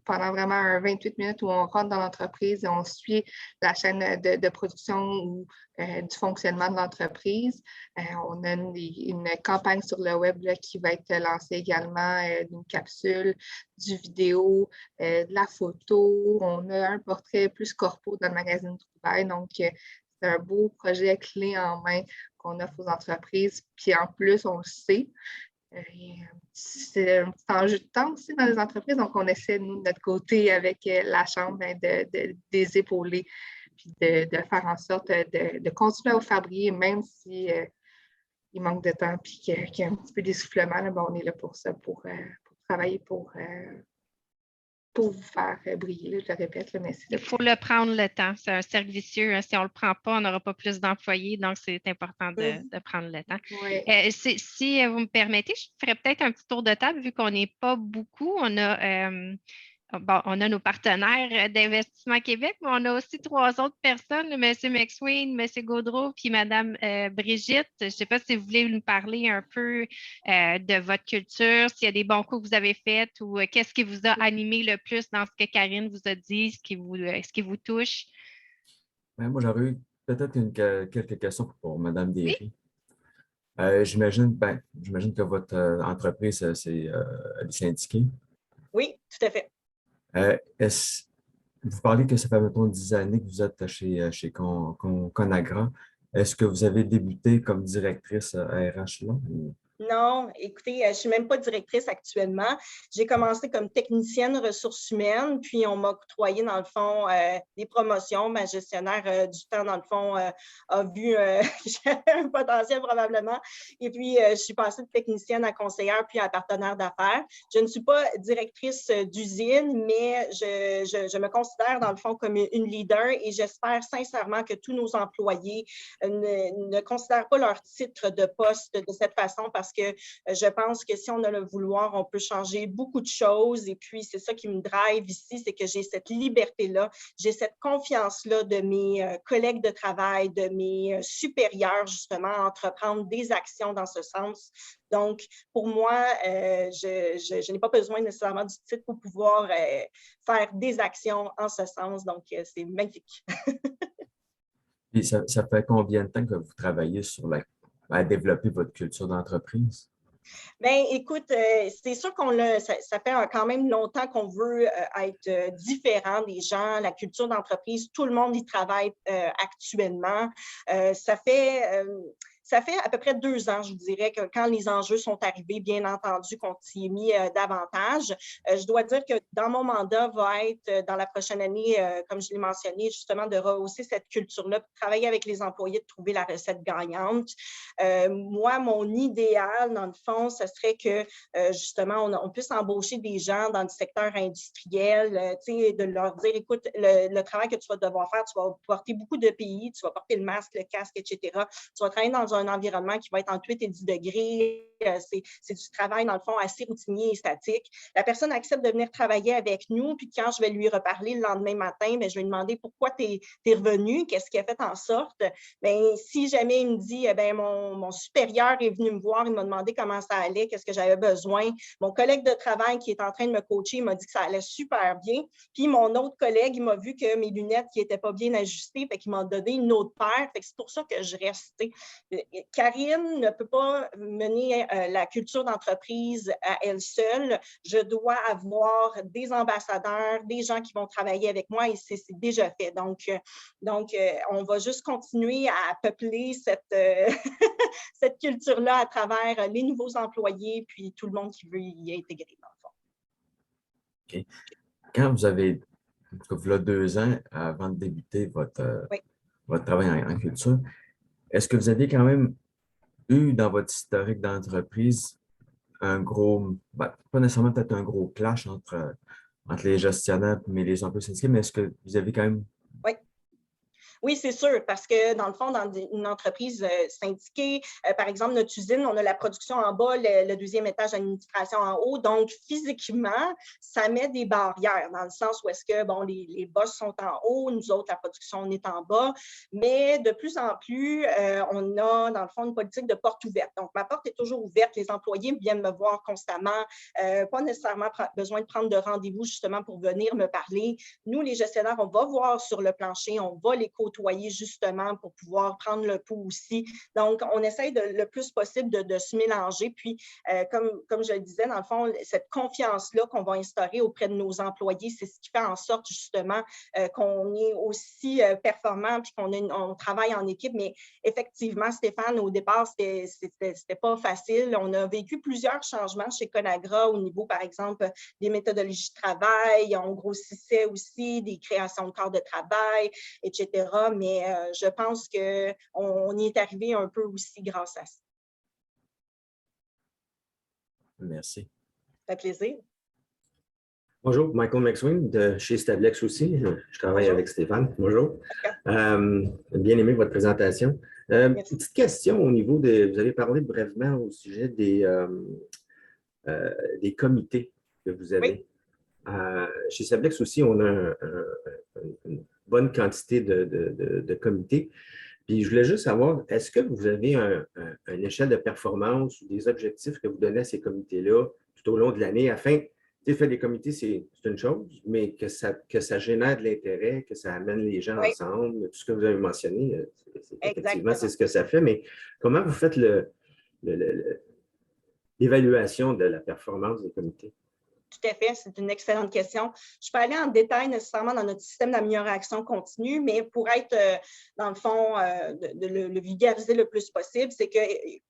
pendant vraiment 28 minutes où on rentre dans l'entreprise et on suit la chaîne de production ou du fonctionnement de l'entreprise. On a une campagne sur le web là, qui va être lancée également, d'une capsule, du vidéo, de la photo. On a un portrait plus corpo dans le magazine Trouvailles. Donc, c'est un beau projet clé en main qu'on offre aux entreprises. Puis en plus, on le sait, c'est un petit enjeu de temps aussi dans les entreprises. Donc, on essaie, nous, de notre côté, avec la Chambre, de les épauler puis de faire en sorte de continuer à vous faire briller, même si il manque de temps puis qu'il y a un petit peu d'essoufflement. Ben, on est là pour ça, pour travailler pour vous faire briller, je le répète. Là, mais il faut le prendre le temps. C'est un cercle vicieux. Hein. Si on ne le prend pas, on n'aura pas plus d'employés. Donc, c'est important de prendre le temps. Oui. Si vous me permettez, je ferais peut-être un petit tour de table vu qu'on n'est pas beaucoup. On a nos partenaires d'Investissement Québec, mais on a aussi 3 autres personnes, M. McSween, M. Gaudreau, puis Mme Brigitte. Je ne sais pas si vous voulez nous parler un peu de votre culture, s'il y a des bons coups que vous avez faits ou qu'est-ce qui vous a animé le plus dans ce que Karine vous a dit, ce qui vous touche. Ben, moi, j'aurais eu peut-être quelques questions pour Mme Derry. Oui? J'imagine que votre entreprise, elle est syndiquée. Oui, tout à fait. Vous parlez que ça fait, mettons, 10 années que vous êtes chez Conagra. Est-ce que vous avez débuté comme directrice RH là? Non, écoutez, je ne suis même pas directrice actuellement. J'ai commencé comme technicienne ressources humaines, puis on m'a octroyé, dans le fond, des promotions. Ma gestionnaire du temps, dans le fond, a vu j'avais un potentiel probablement. Et puis, je suis passée de technicienne à conseillère, puis à partenaire d'affaires. Je ne suis pas directrice d'usine, mais je me considère, dans le fond, comme une leader et j'espère sincèrement que tous nos employés ne considèrent pas leur titre de poste de cette façon parce que je pense que si on a le vouloir, on peut changer beaucoup de choses. Et puis, c'est ça qui me drive ici, c'est que j'ai cette liberté-là, j'ai cette confiance-là de mes collègues de travail, de mes supérieurs, justement, à entreprendre des actions dans ce sens. Donc, pour moi, je n'ai pas besoin nécessairement du titre pour pouvoir faire des actions en ce sens. Donc, c'est magnifique. Et ça fait combien de temps que vous travaillez à développer votre culture d'entreprise? Bien, écoute, c'est sûr ça fait quand même longtemps qu'on veut être différent des gens, la culture d'entreprise, tout le monde y travaille actuellement. Ça fait à peu près 2 ans, je vous dirais, que quand les enjeux sont arrivés, bien entendu, qu'on s'y est mis davantage. Je dois dire que dans mon mandat va être, dans la prochaine année, comme je l'ai mentionné, justement, de rehausser cette culture-là, de travailler avec les employés, de trouver la recette gagnante. Moi, mon idéal, dans le fond, ce serait que, justement, on puisse embaucher des gens dans le secteur industriel, de leur dire, écoute, le travail que tu vas devoir faire, tu vas porter beaucoup de PI, tu vas porter le masque, le casque, etc. Tu vas travailler dans un environnement qui va être entre 8 et 10 degrés. C'est du travail, dans le fond, assez routinier et statique. La personne accepte de venir travailler avec nous, puis quand je vais lui reparler le lendemain matin, bien, je vais lui demander pourquoi tu es revenu, qu'est-ce qui a fait en sorte. Bien, si jamais il me dit, bien, mon supérieur est venu me voir, il m'a demandé comment ça allait, qu'est-ce que j'avais besoin. Mon collègue de travail qui est en train de me coacher m'a dit que ça allait super bien. Puis mon autre collègue, il m'a vu que mes lunettes qui n'étaient pas bien ajustées, fait qu'il m'a donné une autre paire. Fait que c'est pour ça que je reste. Karine ne peut pas mener la culture d'entreprise à elle seule. Je dois avoir des ambassadeurs, des gens qui vont travailler avec moi et c'est déjà fait. Donc, on va juste continuer à peupler cette culture-là à travers les nouveaux employés puis tout le monde qui veut y intégrer dans le fond. OK. Quand vous avez, en tout cas, vous avez 2 ans avant de débuter votre travail en culture, est-ce que vous avez quand même eu dans votre historique d'entreprise un gros, pas nécessairement peut-être un gros clash entre les gestionnaires mais les employés syndiqués, mais est-ce que vous avez quand même... Oui, c'est sûr, parce que dans le fond, dans une entreprise syndiquée, par exemple, notre usine, on a la production en bas, le deuxième étage d'administration en haut. Donc, physiquement, ça met des barrières dans le sens où est-ce que, bon, les boss sont en haut, nous autres, la production, on est en bas. Mais de plus en plus, on a, dans le fond, une politique de porte ouverte. Donc, ma porte est toujours ouverte. Les employés viennent me voir constamment. Pas nécessairement besoin de prendre de rendez-vous justement pour venir me parler. Nous, les gestionnaires, on va voir sur le plancher, on va les côtoyer justement pour pouvoir prendre le pouls aussi. Donc, on essaye le plus possible de se mélanger. Puis, comme je le disais, dans le fond, cette confiance-là qu'on va instaurer auprès de nos employés, c'est ce qui fait en sorte justement qu'on est aussi performant puis on travaille en équipe. Mais effectivement, Stéphane, au départ, c'était pas facile. On a vécu plusieurs changements chez Conagra au niveau, par exemple, des méthodologies de travail. On grossissait aussi des créations de corps de travail, etc. Mais je pense qu'on y est arrivé un peu aussi grâce à ça. Merci. Ça fait plaisir. Bonjour, Michael McSween de chez Stablex aussi. Je travaille avec Stéphane. Bonjour. Bien aimé votre présentation. Petite question au niveau vous avez parlé brièvement au sujet des comités que vous avez. Oui. Chez Stablex aussi, on a une bonne quantité de comités. Puis je voulais juste savoir, est-ce que vous avez une échelle de performance ou des objectifs que vous donnez à ces comités-là tout au long de l'année afin, faire des comités, c'est une chose, mais que ça génère de l'intérêt, que ça amène les gens ensemble, tout ce que vous avez mentionné, effectivement, c'est ce que ça fait. Mais comment vous faites l'évaluation de la performance des comités? Tout à fait, c'est une excellente question. Je peux aller en détail nécessairement dans notre système d'amélioration continue, mais pour être, dans le fond, de le vulgariser le plus possible, c'est que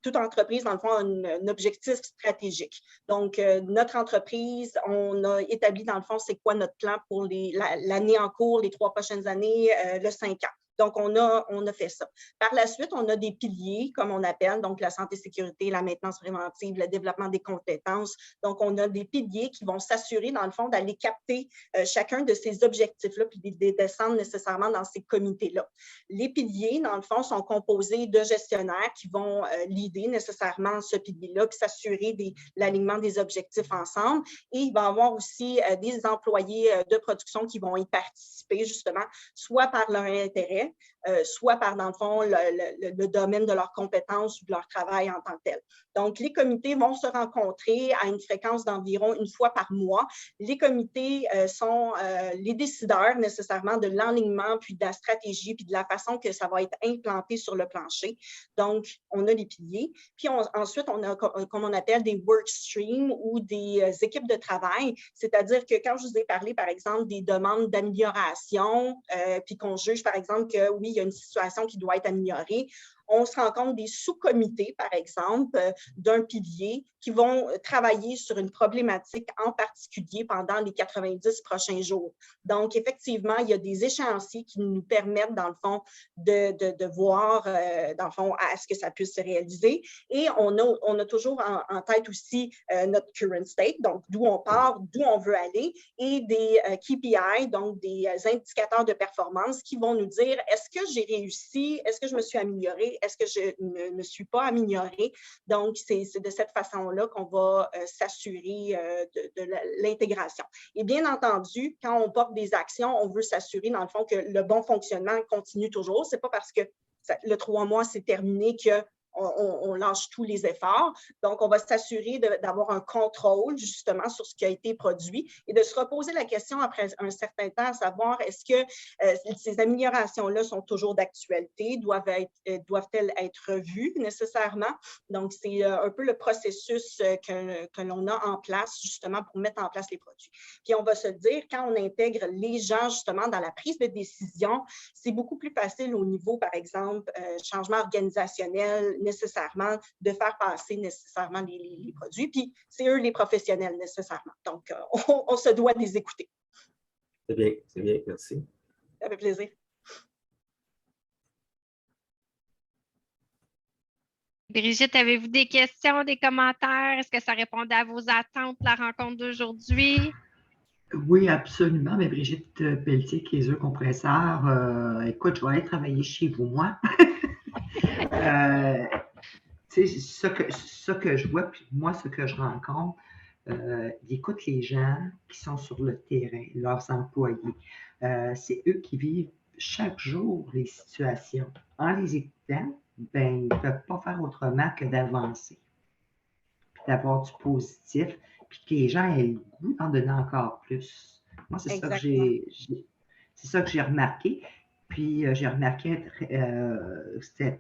toute entreprise, dans le fond, a un objectif stratégique. Donc, notre entreprise, on a établi, dans le fond, c'est quoi notre plan pour l'année en cours, les 3 prochaines années, le 5 ans. Donc, on a fait ça. Par la suite, on a des piliers, comme on appelle, donc la santé, sécurité, la maintenance préventive, le développement des compétences. Donc, on a des piliers qui vont s'assurer, dans le fond, d'aller capter chacun de ces objectifs-là, puis de descendre nécessairement dans ces comités-là. Les piliers, dans le fond, sont composés de gestionnaires qui vont leader nécessairement ce pilier-là, puis s'assurer de l'alignement des objectifs ensemble. Et il va y avoir aussi des employés de production qui vont y participer, justement, soit par leur intérêt, soit par, dans le fond, le domaine de leurs compétences ou de leur travail en tant que tel. Donc, les comités vont se rencontrer à une fréquence d'environ 1 fois par mois. Les comités sont les décideurs nécessairement de l'enlignement, puis de la stratégie, puis de la façon que ça va être implanté sur le plancher. Donc, on a les piliers. Puis ensuite, on a, comme on appelle, des work streams ou des équipes de travail. C'est-à-dire que quand je vous ai parlé, par exemple, des demandes d'amélioration, puis qu'on juge, par exemple, que oui, il y a une situation qui doit être améliorée, on se rend compte des sous-comités, par exemple, d'un pilier qui vont travailler sur une problématique en particulier pendant les 90 prochains jours. Donc, effectivement, il y a des échéanciers qui nous permettent, dans le fond, de voir, dans le fond, à ce que ça puisse se réaliser. Et on a toujours en tête aussi notre current state, donc d'où on part, d'où on veut aller, et des KPI, donc des indicateurs de performance qui vont nous dire est-ce que j'ai réussi, est-ce que je me suis améliorée, est-ce que je ne me suis pas améliorée? Donc, c'est de cette façon-là qu'on va s'assurer de l'intégration. Et bien entendu, quand on porte des actions, on veut s'assurer, dans le fond, que le bon fonctionnement continue toujours. Ce n'est pas parce que le 3 mois, c'est terminé que on lâche tous les efforts. Donc, on va s'assurer d'avoir un contrôle justement sur ce qui a été produit et de se reposer la question après un certain temps à savoir est-ce que ces améliorations-là sont toujours d'actualité, doivent-elles être revues nécessairement? Donc, c'est un peu le processus que l'on a en place justement pour mettre en place les produits. Puis, on va se dire, quand on intègre les gens justement dans la prise de décision, c'est beaucoup plus facile au niveau, par exemple, changement organisationnel nécessairement, de faire passer nécessairement les produits. Puis, c'est eux les professionnels nécessairement. Donc, on se doit de les écouter. C'est bien, merci. Ça fait plaisir. Brigitte, avez-vous des questions, des commentaires? Est-ce que ça répondait à vos attentes, la rencontre d'aujourd'hui? Oui, absolument. Mais Brigitte Pelletier, qui est œufs compresseur, écoute, je vais aller travailler chez vous, moi. Ce que je vois, puis moi, ce que je rencontre, j'écoute les gens qui sont sur le terrain, leurs employés. C'est eux qui vivent chaque jour les situations. En les écoutant, ben, ils ne peuvent pas faire autrement que d'avancer, puis d'avoir du positif, puis que les gens aient le goût d'en donner encore plus. Moi, c'est ça que j'ai remarqué. Puis, j'ai remarqué, c'était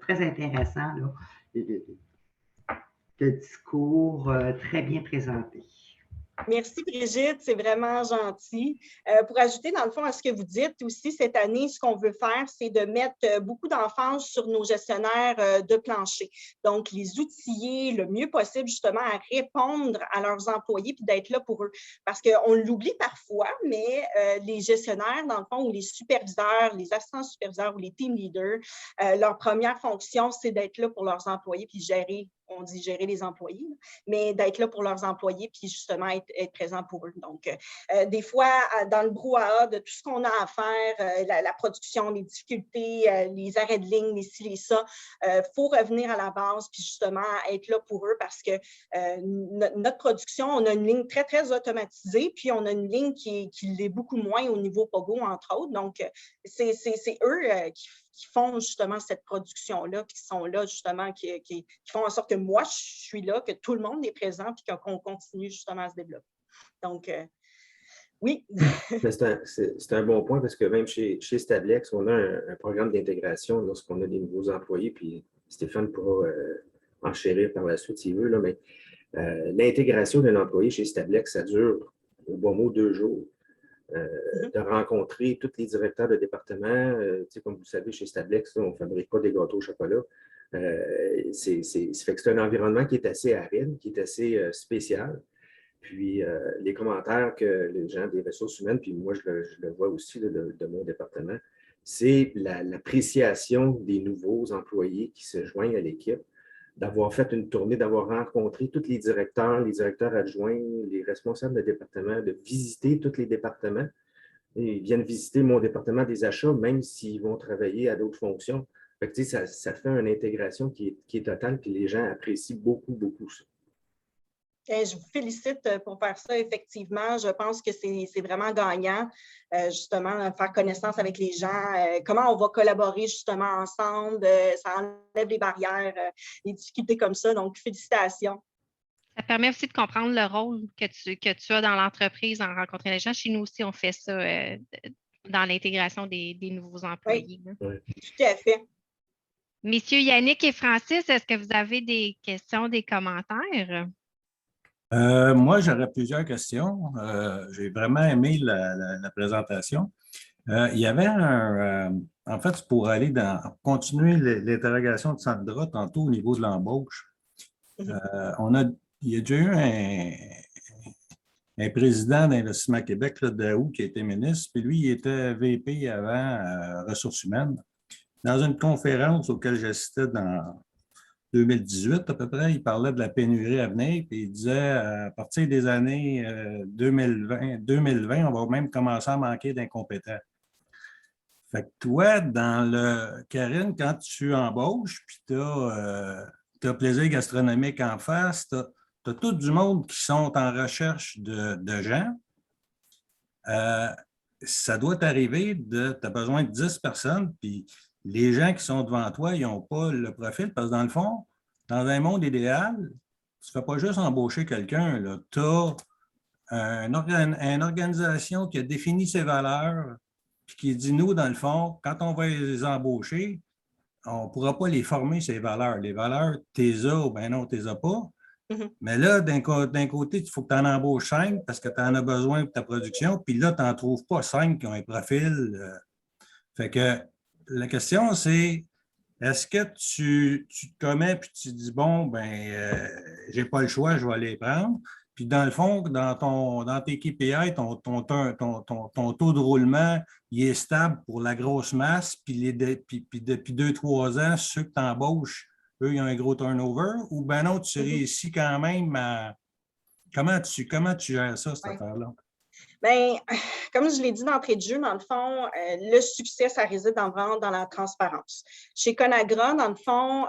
très intéressant, là, de discours très bien présenté. Merci Brigitte, c'est vraiment gentil. Pour ajouter dans le fond à ce que vous dites aussi, cette année, ce qu'on veut faire, c'est de mettre beaucoup d'emphase sur nos gestionnaires de plancher. Donc, les outiller le mieux possible justement à répondre à leurs employés puis d'être là pour eux. Parce qu'on l'oublie parfois, mais les gestionnaires, dans le fond, ou les superviseurs, les assistants superviseurs ou les team leaders, leur première fonction, c'est d'être là pour leurs employés puis gérer. On dit gérer les employés, mais d'être là pour leurs employés puis justement être présent pour eux. Donc, des fois, dans le brouhaha de tout ce qu'on a à faire, la production, les difficultés, les arrêts de ligne, les ci, les ça, faut revenir à la base puis justement être là pour eux parce que notre production, on a une ligne très, très automatisée puis on a une ligne qui l'est beaucoup moins au niveau Pogo, entre autres. Donc, c'est eux qui font justement cette production-là, puis qui sont là justement, qui font en sorte que moi, je suis là, que tout le monde est présent, puis qu'on continue justement à se développer. Donc, oui. C'est un bon point parce que même chez Stablex, on a un programme d'intégration lorsqu'on a des nouveaux employés, puis Stéphane pourra enchérir par la suite s'il veut, là, mais l'intégration d'un employé chez Stablex, ça dure au bon mot 2 jours. De rencontrer tous les directeurs de département. Comme vous le savez, chez Stablex, on ne fabrique pas des gâteaux au chocolat. Ça fait que c'est un environnement qui est assez aride, qui est assez spécial. Puis, les commentaires que les gens des ressources humaines, puis moi, je le vois aussi là, de mon département, c'est l'appréciation des nouveaux employés qui se joignent à l'équipe, d'avoir fait une tournée, d'avoir rencontré tous les directeurs adjoints, les responsables de département, de visiter tous les départements. Et ils viennent visiter mon département des achats, même s'ils vont travailler à d'autres fonctions. Fait que, ça fait une intégration qui est totale, puis les gens apprécient beaucoup, beaucoup ça. Je vous félicite pour faire ça, effectivement. Je pense que c'est vraiment gagnant, justement, faire connaissance avec les gens, comment on va collaborer justement ensemble, ça enlève les barrières, les difficultés comme ça. Donc, félicitations. Ça permet aussi de comprendre le rôle que tu as dans l'entreprise en rencontrant les gens. Chez nous aussi, on fait ça dans l'intégration des nouveaux employés. Oui, tout à fait. Messieurs Yannick et Francis, est-ce que vous avez des questions, des commentaires? Moi, j'aurais plusieurs questions. J'ai vraiment aimé la présentation. Il y avait en fait, pour continuer l'interrogation de Sandra tantôt au niveau de l'embauche, il y a déjà eu un président d'Investissement Québec, là, Daou, qui a été ministre, puis lui, il était VP avant ressources humaines. Dans une conférence auquel j'assistais dans 2018 à peu près, il parlait de la pénurie à venir, puis il disait à partir des années 2020, on va même commencer à manquer d'incompétents. Fait que toi, Karine, quand tu embauches, puis tu as Plaisir gastronomique en face, tu as tout du monde qui sont en recherche de gens. Ça doit t'arriver tu as besoin de 10 personnes, puis les gens qui sont devant toi, ils n'ont pas le profil, parce que dans le fond, dans un monde idéal, tu ne fais pas juste embaucher quelqu'un, tu as une organisation qui a défini ses valeurs, puis qui dit, nous, dans le fond, quand on va les embaucher, on ne pourra pas les former, ces valeurs. Les valeurs, tu les as ou bien non, tu ne les as pas. Mais là, d'un côté, il faut que tu en embauches 5 parce que tu en as besoin pour ta production, puis là, tu n'en trouves pas 5 qui ont un profil. Fait que la question, c'est est-ce que tu te commets puis tu dis, bon, ben, j'ai pas le choix, je vais les prendre. Puis dans le fond, dans tes KPI, ton taux de roulement, il est stable pour la grosse masse, puis depuis 2-3 ans, ceux que tu embauches, eux, ils ont un gros turnover, ou ben non, tu réussis quand même à. Comment tu gères ça, cette affaire-là? Bien, comme je l'ai dit d'entrée de jeu, dans le fond, le succès, ça réside vraiment dans la transparence. Chez Conagra, dans le fond,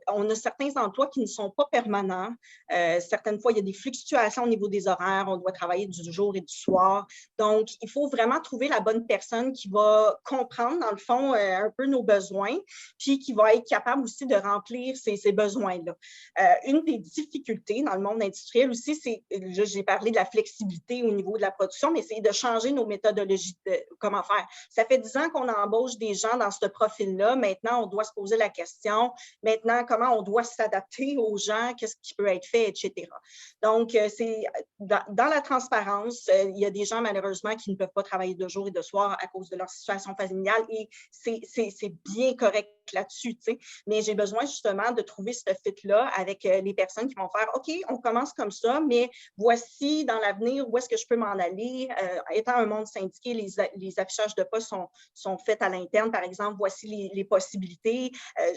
on a certains emplois qui ne sont pas permanents. Certaines fois, il y a des fluctuations au niveau des horaires. On doit travailler du jour et du soir. Donc, il faut vraiment trouver la bonne personne qui va comprendre, dans le fond, un peu nos besoins, puis qui va être capable aussi de remplir ces besoins-là. Une des difficultés dans le monde industriel aussi, c'est, j'ai parlé de la flexibilité au niveau de la production, mais c'est de changer nos méthodologies de comment faire. Ça fait 10 ans qu'on embauche des gens dans ce profil-là. Maintenant, on doit se poser la question, maintenant, comment on doit s'adapter aux gens, qu'est-ce qui peut être fait, etc. Donc, c'est dans la transparence, il y a des gens, malheureusement, qui ne peuvent pas travailler de jour et de soir à cause de leur situation familiale et c'est bien correct là-dessus, tu sais. Mais j'ai besoin justement de trouver ce fit-là avec les personnes qui vont faire, OK, on commence comme ça, mais voici dans l'avenir où est-ce que je peux m'en aller. Étant un monde syndiqué, les affichages de postes sont faits à l'interne. Par exemple, voici les possibilités.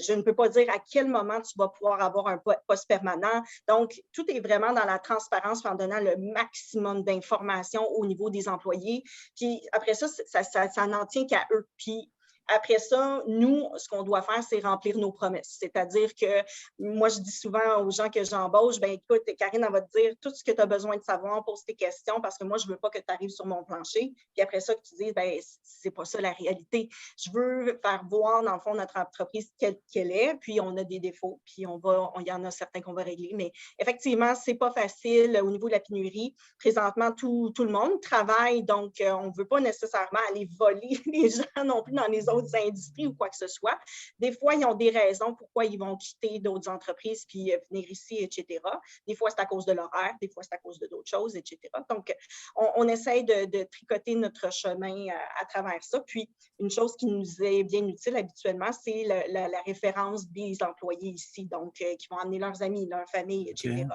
Je ne peux pas dire à quel moment tu vas pouvoir avoir un poste permanent. Donc, tout est vraiment dans la transparence en donnant le maximum d'informations au niveau des employés. Puis après ça, ça n'en tient qu'à eux. Puis après ça, nous, ce qu'on doit faire, c'est remplir nos promesses. C'est-à-dire que moi, je dis souvent aux gens que j'embauche, bien, écoute, Karine, elle va te dire tout ce que tu as besoin de savoir, pose tes questions parce que moi, je ne veux pas que tu arrives sur mon plancher. Puis après ça, que tu dises, bien, c'est pas ça la réalité. Je veux faire voir, dans le fond, notre entreprise qu'elle est, puis on a des défauts, puis il y en a certains qu'on va régler. Mais effectivement, c'est pas facile au niveau de la pénurie. Présentement, tout le monde travaille, donc on ne veut pas nécessairement aller voler les gens non plus dans les autres industries ou quoi que ce soit. Des fois, ils ont des raisons pourquoi ils vont quitter d'autres entreprises puis venir ici, etc. Des fois, c'est à cause de l'horaire, des fois, c'est à cause de d'autres choses, etc. Donc, on essaye de tricoter notre chemin à travers ça. Puis, une chose qui nous est bien utile habituellement, c'est la référence des employés ici, donc qui vont amener leurs amis, leur famille, etc. Okay.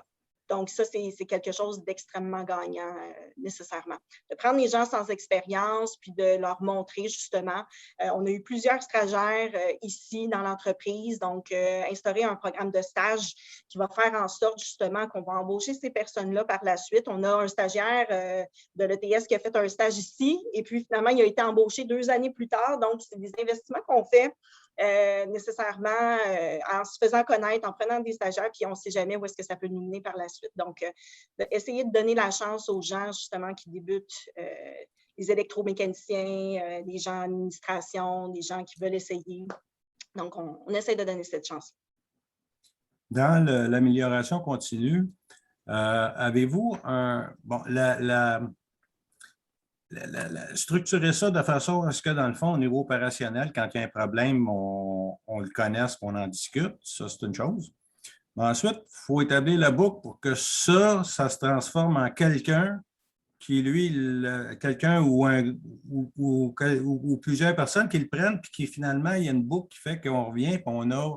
Donc, ça, c'est quelque chose d'extrêmement gagnant nécessairement. De prendre les gens sans expérience, puis de leur montrer justement. On a eu plusieurs stagiaires ici dans l'entreprise, donc instaurer un programme de stage qui va faire en sorte justement qu'on va embaucher ces personnes-là par la suite. On a un stagiaire de l'ETS qui a fait un stage ici, et puis finalement, il a été embauché 2 années plus tard. Donc, c'est des investissements qu'on fait nécessairement en se faisant connaître, en prenant des stagiaires, puis on ne sait jamais où est-ce que ça peut nous mener par la suite. Donc, essayer de donner la chance aux gens, justement, qui débutent, les électromécaniciens, les gens en administration, les gens qui veulent essayer. Donc, on essaie de donner cette chance. Dans l'amélioration continue, avez-vous structurer ça de façon à ce que, dans le fond, au niveau opérationnel, quand il y a un problème, on le connaisse, qu'on en discute. Ça, c'est une chose. Mais ensuite, il faut établir la boucle pour que ça se transforme en quelqu'un qui, lui, quelqu'un ou plusieurs personnes qui le prennent, puis qui, finalement, il y a une boucle qui fait qu'on revient et on a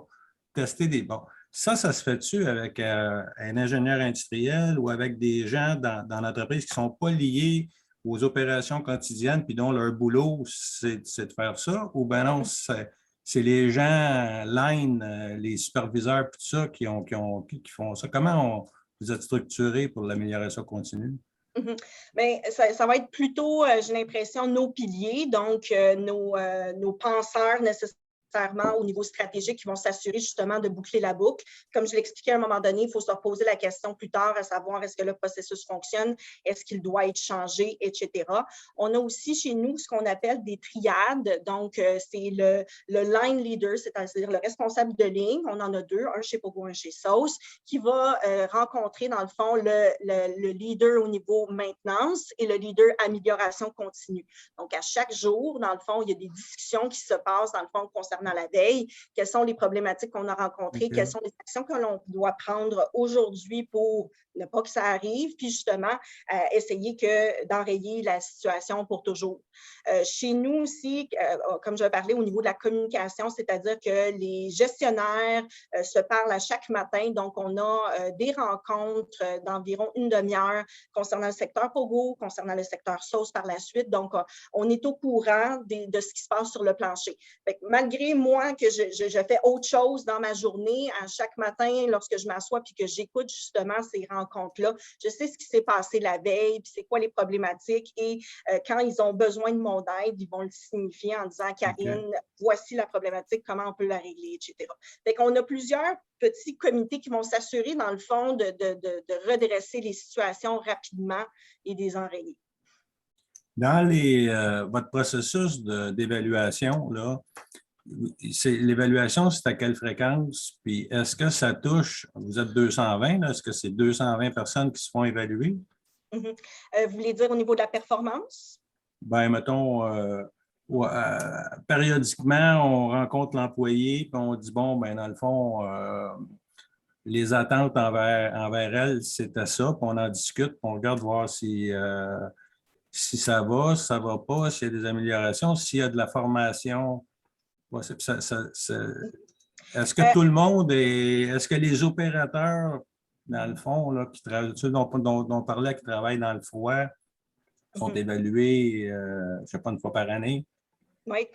testé des... Bon, ça se fait-tu avec un ingénieur industriel ou avec des gens dans l'entreprise qui ne sont pas liés aux opérations quotidiennes, puis dont leur boulot, c'est de faire ça, ou bien non, c'est les gens, line, les superviseurs, tout ça, qui font ça. Comment vous êtes structuré pour l'amélioration continue? Bien, ça va être plutôt, j'ai l'impression, nos piliers, donc nos penseurs nécessaires nécessairement au niveau stratégique qui vont s'assurer justement de boucler la boucle. Comme je l'expliquais à un moment donné, il faut se reposer la question plus tard à savoir est-ce que le processus fonctionne, est-ce qu'il doit être changé, etc. On a aussi chez nous ce qu'on appelle des triades. Donc, c'est le line leader, c'est-à-dire le responsable de ligne. On en a deux, un chez Pogo, un chez Sauce, qui va rencontrer, dans le fond, le leader au niveau maintenance et le leader amélioration continue. Donc, à chaque jour, dans le fond, il y a des discussions qui se passent, dans le fond, concernant la veille. Quelles sont les problématiques qu'on a rencontrées? Quelles sont les actions que l'on doit prendre aujourd'hui pour ne pas que ça arrive, puis justement, essayer d'enrayer la situation pour toujours. Chez nous aussi, comme je parlais au niveau de la communication, c'est-à-dire que les gestionnaires se parlent à chaque matin. Donc, on a des rencontres d'environ une demi-heure concernant le secteur Pogo, concernant le secteur Sauce par la suite. Donc, on est au courant de ce qui se passe sur le plancher. Fait que malgré moi que je fais autre chose dans ma journée, à chaque matin, lorsque je m'assois puis que j'écoute justement ces rencontres-là, je sais ce qui s'est passé la veille, puis c'est quoi les problématiques. Et quand ils ont besoin de mon aide, ils vont le signifier en disant « Karine, voici la problématique, comment on peut la régler, etc. » Fait qu'on a plusieurs petits comités qui vont s'assurer, dans le fond, de redresser les situations rapidement et des enrayer. Dans votre processus d'évaluation, l'évaluation, c'est à quelle fréquence? Puis est-ce que ça touche, vous êtes 220, est-ce que c'est 220 personnes qui se font évaluer? Vous voulez dire au niveau de la performance? Bien, mettons, périodiquement, on rencontre l'employé, puis on dit, bon, ben dans le fond, les attentes envers elle, c'était ça, puis on en discute, puis on regarde voir si ça va pas, s'il y a des améliorations, s'il y a de la formation. Ouais, est-ce que tout le monde est-ce que les opérateurs, dans le fond, là, ceux dont on parlait, qui travaillent dans le froid, sont évalués, je ne sais pas, une fois par année? Oui.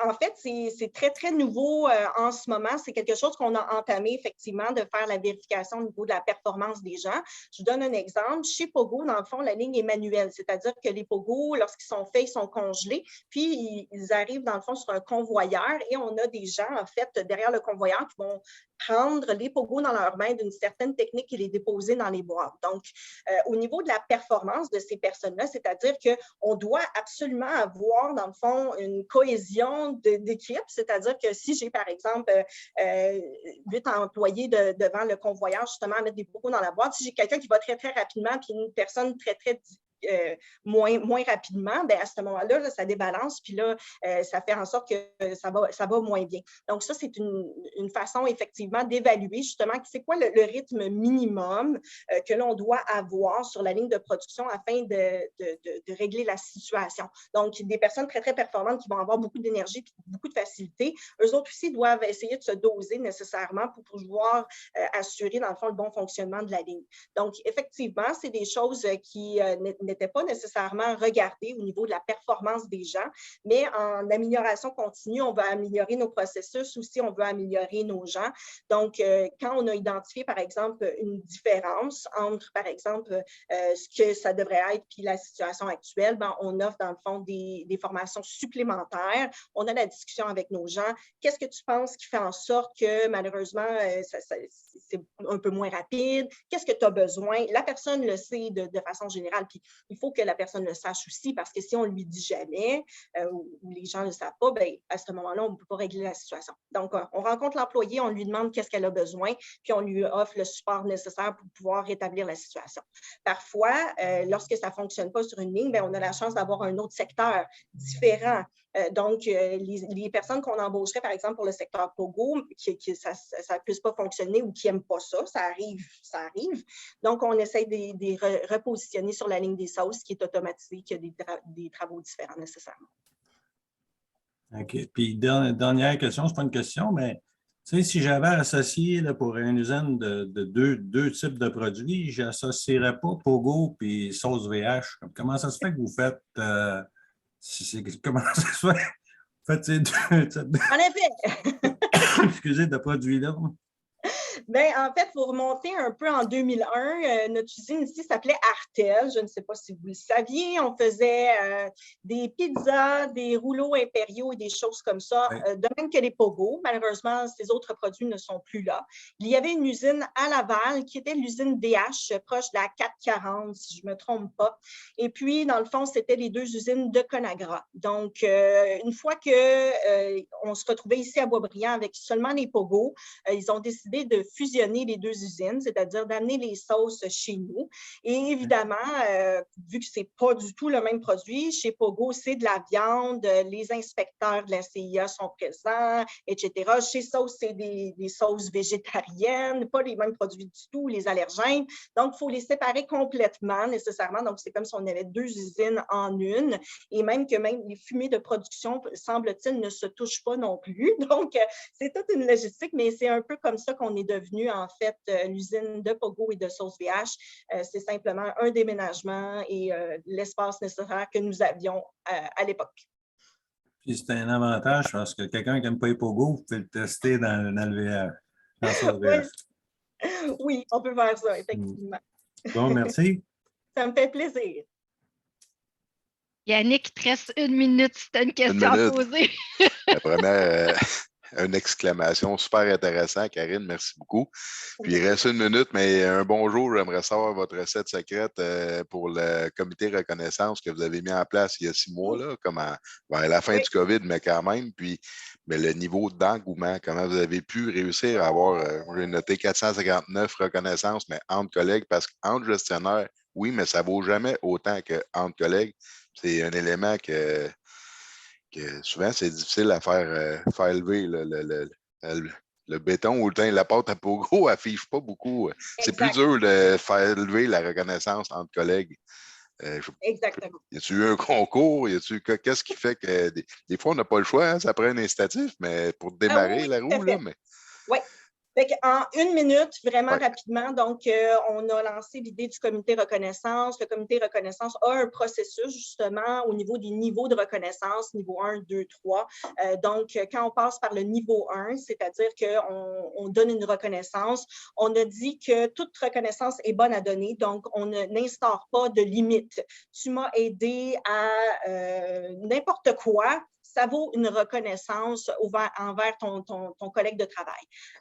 En fait, c'est très, très nouveau en ce moment. C'est quelque chose qu'on a entamé, effectivement, de faire la vérification au niveau de la performance des gens. Je vous donne un exemple. Chez Pogo, dans le fond, la ligne est manuelle, c'est-à-dire que les Pogo, lorsqu'ils sont faits, ils sont congelés, puis ils arrivent, dans le fond, sur un convoyeur et on a des gens, en fait, derrière le convoyeur qui vont prendre les Pogo dans leurs mains d'une certaine technique et les déposer dans les boîtes. Donc, au niveau de la performance de ces personnes-là, c'est-à-dire qu'on doit absolument avoir, dans le fond, une cohésion d'équipe, c'est-à-dire que si j'ai, par exemple, 8 employés devant le convoyeur, justement, à mettre des Pogo dans la boîte, si j'ai quelqu'un qui va très, très rapidement, puis une personne très, très moins rapidement, bien, à ce moment-là, ça débalance, puis là, ça fait en sorte que ça va moins bien. Donc, ça, c'est une façon, effectivement, d'évaluer justement c'est quoi le rythme minimum que l'on doit avoir sur la ligne de production afin de régler la situation. Donc, des personnes très, très performantes qui vont avoir beaucoup d'énergie et beaucoup de facilité, eux autres aussi doivent essayer de se doser nécessairement pour pouvoir assurer, dans le fond, le bon fonctionnement de la ligne. Donc, effectivement, c'est des choses qui n'étaient pas nécessairement regardées au niveau de la performance des gens, mais en amélioration continue, on va améliorer nos processus aussi, on veut améliorer nos gens. Donc, quand on a identifié, par exemple, une différence entre, par exemple, ce que ça devrait être puis la situation actuelle, ben, on offre, dans le fond, des formations supplémentaires. On a la discussion avec nos gens. Qu'est-ce que tu penses qui fait en sorte que, malheureusement, c'est un peu moins rapide? Qu'est-ce que tu as besoin? La personne le sait de façon générale, puis il faut que la personne le sache aussi, parce que si on ne lui dit jamais ou les gens ne le savent pas, bien, à ce moment-là, on ne peut pas régler la situation. Donc, on rencontre l'employé, on lui demande qu'est-ce qu'elle a besoin, puis on lui offre le support nécessaire pour pouvoir rétablir la situation. Parfois, lorsque ça ne fonctionne pas sur une ligne, bien, on a la chance d'avoir un autre secteur différent. Donc, les personnes qu'on embaucherait, par exemple, pour le secteur Pogo, que ça ne puisse pas fonctionner ou qui n'aiment pas ça, ça arrive. Donc, on essaie de les repositionner sur la ligne des sauces qui est automatisée, qui a des travaux différents nécessairement. OK. Puis, dernière question, ce n'est pas une question, mais tu sais, si j'avais associé là, pour une usine de deux types de produits, je n'associerais pas Pogo et sauce VH. Comment ça se fait que vous faites... comment ça se fait? Vous faites ces deux types En effet! Excusez, de produits-là. Bien, en fait, il faut remonter un peu en 2001. Notre usine ici s'appelait Artel. Je ne sais pas si vous le saviez. On faisait des pizzas, des rouleaux impériaux et des choses comme ça, de même que les Pogo. Malheureusement, ces autres produits ne sont plus là. Il y avait une usine à Laval qui était l'usine DH, proche de la 440, si je ne me trompe pas. Et puis, dans le fond, c'était les 2 usines de Conagra. Donc, une fois qu'on se retrouvait ici à Boisbriand avec seulement les Pogo, ils ont décidé de fusionner les 2 usines, c'est-à-dire d'amener les sauces chez nous. Et évidemment, vu que ce n'est pas du tout le même produit, chez Pogo, c'est de la viande, les inspecteurs de la CIA sont présents, etc. Chez Sauce, c'est des sauces végétariennes, pas les mêmes produits du tout, les allergènes. Donc, il faut les séparer complètement, nécessairement. Donc, c'est comme si on avait 2 usines en une. Et même les fumées de production, semble-t-il, ne se touchent pas non plus. Donc, c'est toute une logistique, mais c'est un peu comme ça qu'on est devenu, en fait, l'usine de Pogo et de Sauce VH. C'est simplement un déménagement et l'espace nécessaire que nous avions à l'époque. Puis c'est un avantage parce que quelqu'un qui n'aime pas les Pogo, vous pouvez le tester dans le VR. Dans Sauce VH. Oui, on peut faire ça, effectivement. Bon, merci. Ça me fait plaisir. Yannick, il te reste 1 minute si tu as une question à poser. La première, une exclamation super intéressant. Karine, merci beaucoup. Puis il reste 1 minute, mais un bonjour, j'aimerais savoir votre recette secrète pour le comité reconnaissance que vous avez mis en place il y a 6 mois, là, comme vers la fin du COVID, mais quand même. Puis mais le niveau d'engouement, comment vous avez pu réussir à avoir, j'ai noté 459 reconnaissances, mais entre collègues, parce qu'entre gestionnaires, oui, mais ça ne vaut jamais autant qu'entre collègues. C'est un élément que souvent, c'est difficile à faire lever le béton ou la pâte à Pogo affiche pas beaucoup. C'est plus dur de faire lever la reconnaissance entre collègues. Exactement. Y a-t-il eu un concours? Qu'est-ce qui fait que des fois, on n'a pas le choix, hein, ça prend un incitatif, mais pour démarrer la roue, là, mais. Oui. En 1 minute, vraiment rapidement, donc on a lancé l'idée du comité reconnaissance. Le comité reconnaissance a un processus justement au niveau des niveaux de reconnaissance, niveau 1, 2, 3. Donc, quand on passe par le niveau 1, c'est-à-dire qu'on donne une reconnaissance, on a dit que toute reconnaissance est bonne à donner, donc on n'instaure pas de limite. Tu m'as aidé à n'importe quoi. Ça vaut une reconnaissance envers ton collègue de travail.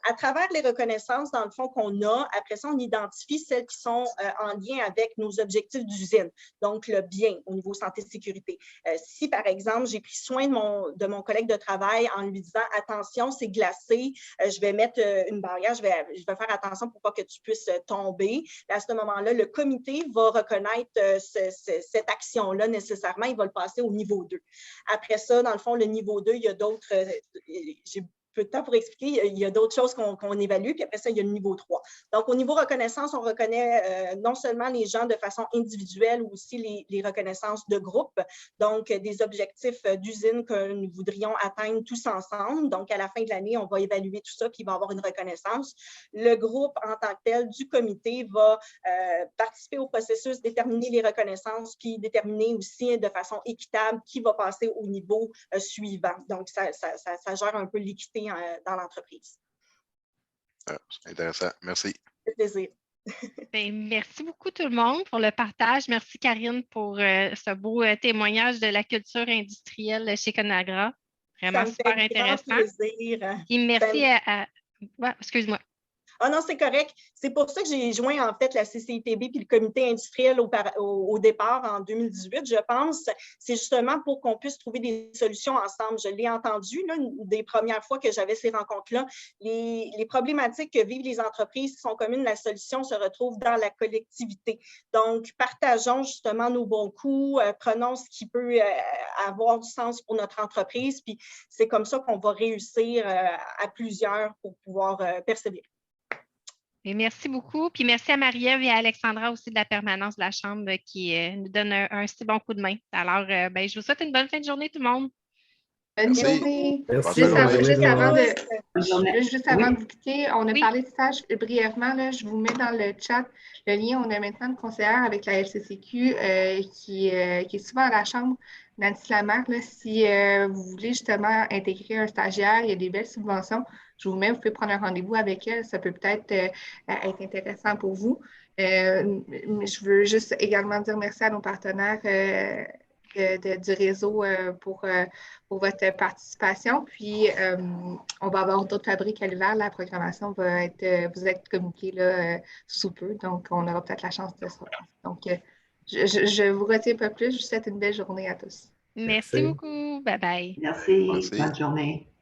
À travers les reconnaissances, dans le fond, qu'on a, après ça, on identifie celles qui sont en lien avec nos objectifs d'usine, donc le bien au niveau santé-sécurité. Si, par exemple, j'ai pris soin de mon collègue de travail en lui disant « Attention, c'est glacé, je vais mettre une barrière, je vais faire attention pour pas que tu puisses tomber. » À ce moment-là, le comité va reconnaître cette action-là nécessairement, il va le passer au niveau 2. Après ça, dans le fond, le niveau 2, il y a d'autres, j'ai peu de temps pour expliquer, il y a d'autres choses qu'on évalue, puis après ça, il y a le niveau 3. Donc, au niveau reconnaissance, on reconnaît non seulement les gens de façon individuelle, ou aussi les reconnaissances de groupe, donc des objectifs d'usine que nous voudrions atteindre tous ensemble. Donc, à la fin de l'année, on va évaluer tout ça, puis il va y avoir une reconnaissance. Le groupe, en tant que tel, du comité, va participer au processus, déterminer les reconnaissances, puis déterminer aussi de façon équitable qui va passer au niveau suivant. Donc, ça gère un peu l'équité dans l'entreprise. C'est intéressant. Merci. Ça fait plaisir. Bien, merci beaucoup tout le monde pour le partage. Merci Karine pour ce beau témoignage de la culture industrielle chez Conagra. Vraiment super intéressant. Et merci excuse-moi. Ah non, c'est correct. C'est pour ça que j'ai joint en fait la CCIPB puis le comité industriel au départ en 2018, je pense. C'est justement pour qu'on puisse trouver des solutions ensemble. Je l'ai entendu là, des premières fois que j'avais ces rencontres-là. Les problématiques que vivent les entreprises qui sont communes, la solution se retrouve dans la collectivité. Donc, partageons justement nos bons coups, prenons ce qui peut avoir du sens pour notre entreprise, puis c'est comme ça qu'on va réussir à plusieurs pour pouvoir persévérer. Et merci beaucoup. Puis merci à Marie-Ève et à Alexandra aussi de la permanence de la Chambre qui nous donne un si bon coup de main. Alors, je vous souhaite une bonne fin de journée tout le monde. Bonne journée. Merci. Juste avant de vous quitter, on a parlé de stage brièvement. Là, je vous mets dans le chat le lien. On a maintenant une conseillère avec la LCCQ qui est souvent à la Chambre, Nancy Lamarre. Là, si vous voulez justement intégrer un stagiaire, il y a des belles subventions. je vous mets, vous pouvez prendre un rendez-vous avec elle. Ça peut peut-être être intéressant pour vous. Mais je veux juste également dire merci à nos partenaires du réseau pour votre participation. Puis, on va avoir d'autres fabriques à l'hiver. La programmation va vous être communiquée là, sous peu. Donc, on aura peut-être la chance de ça. Donc, je vous retiens pas plus. Je vous souhaite une belle journée à tous. Merci beaucoup. Bye bye. Merci. Merci. Bonne journée.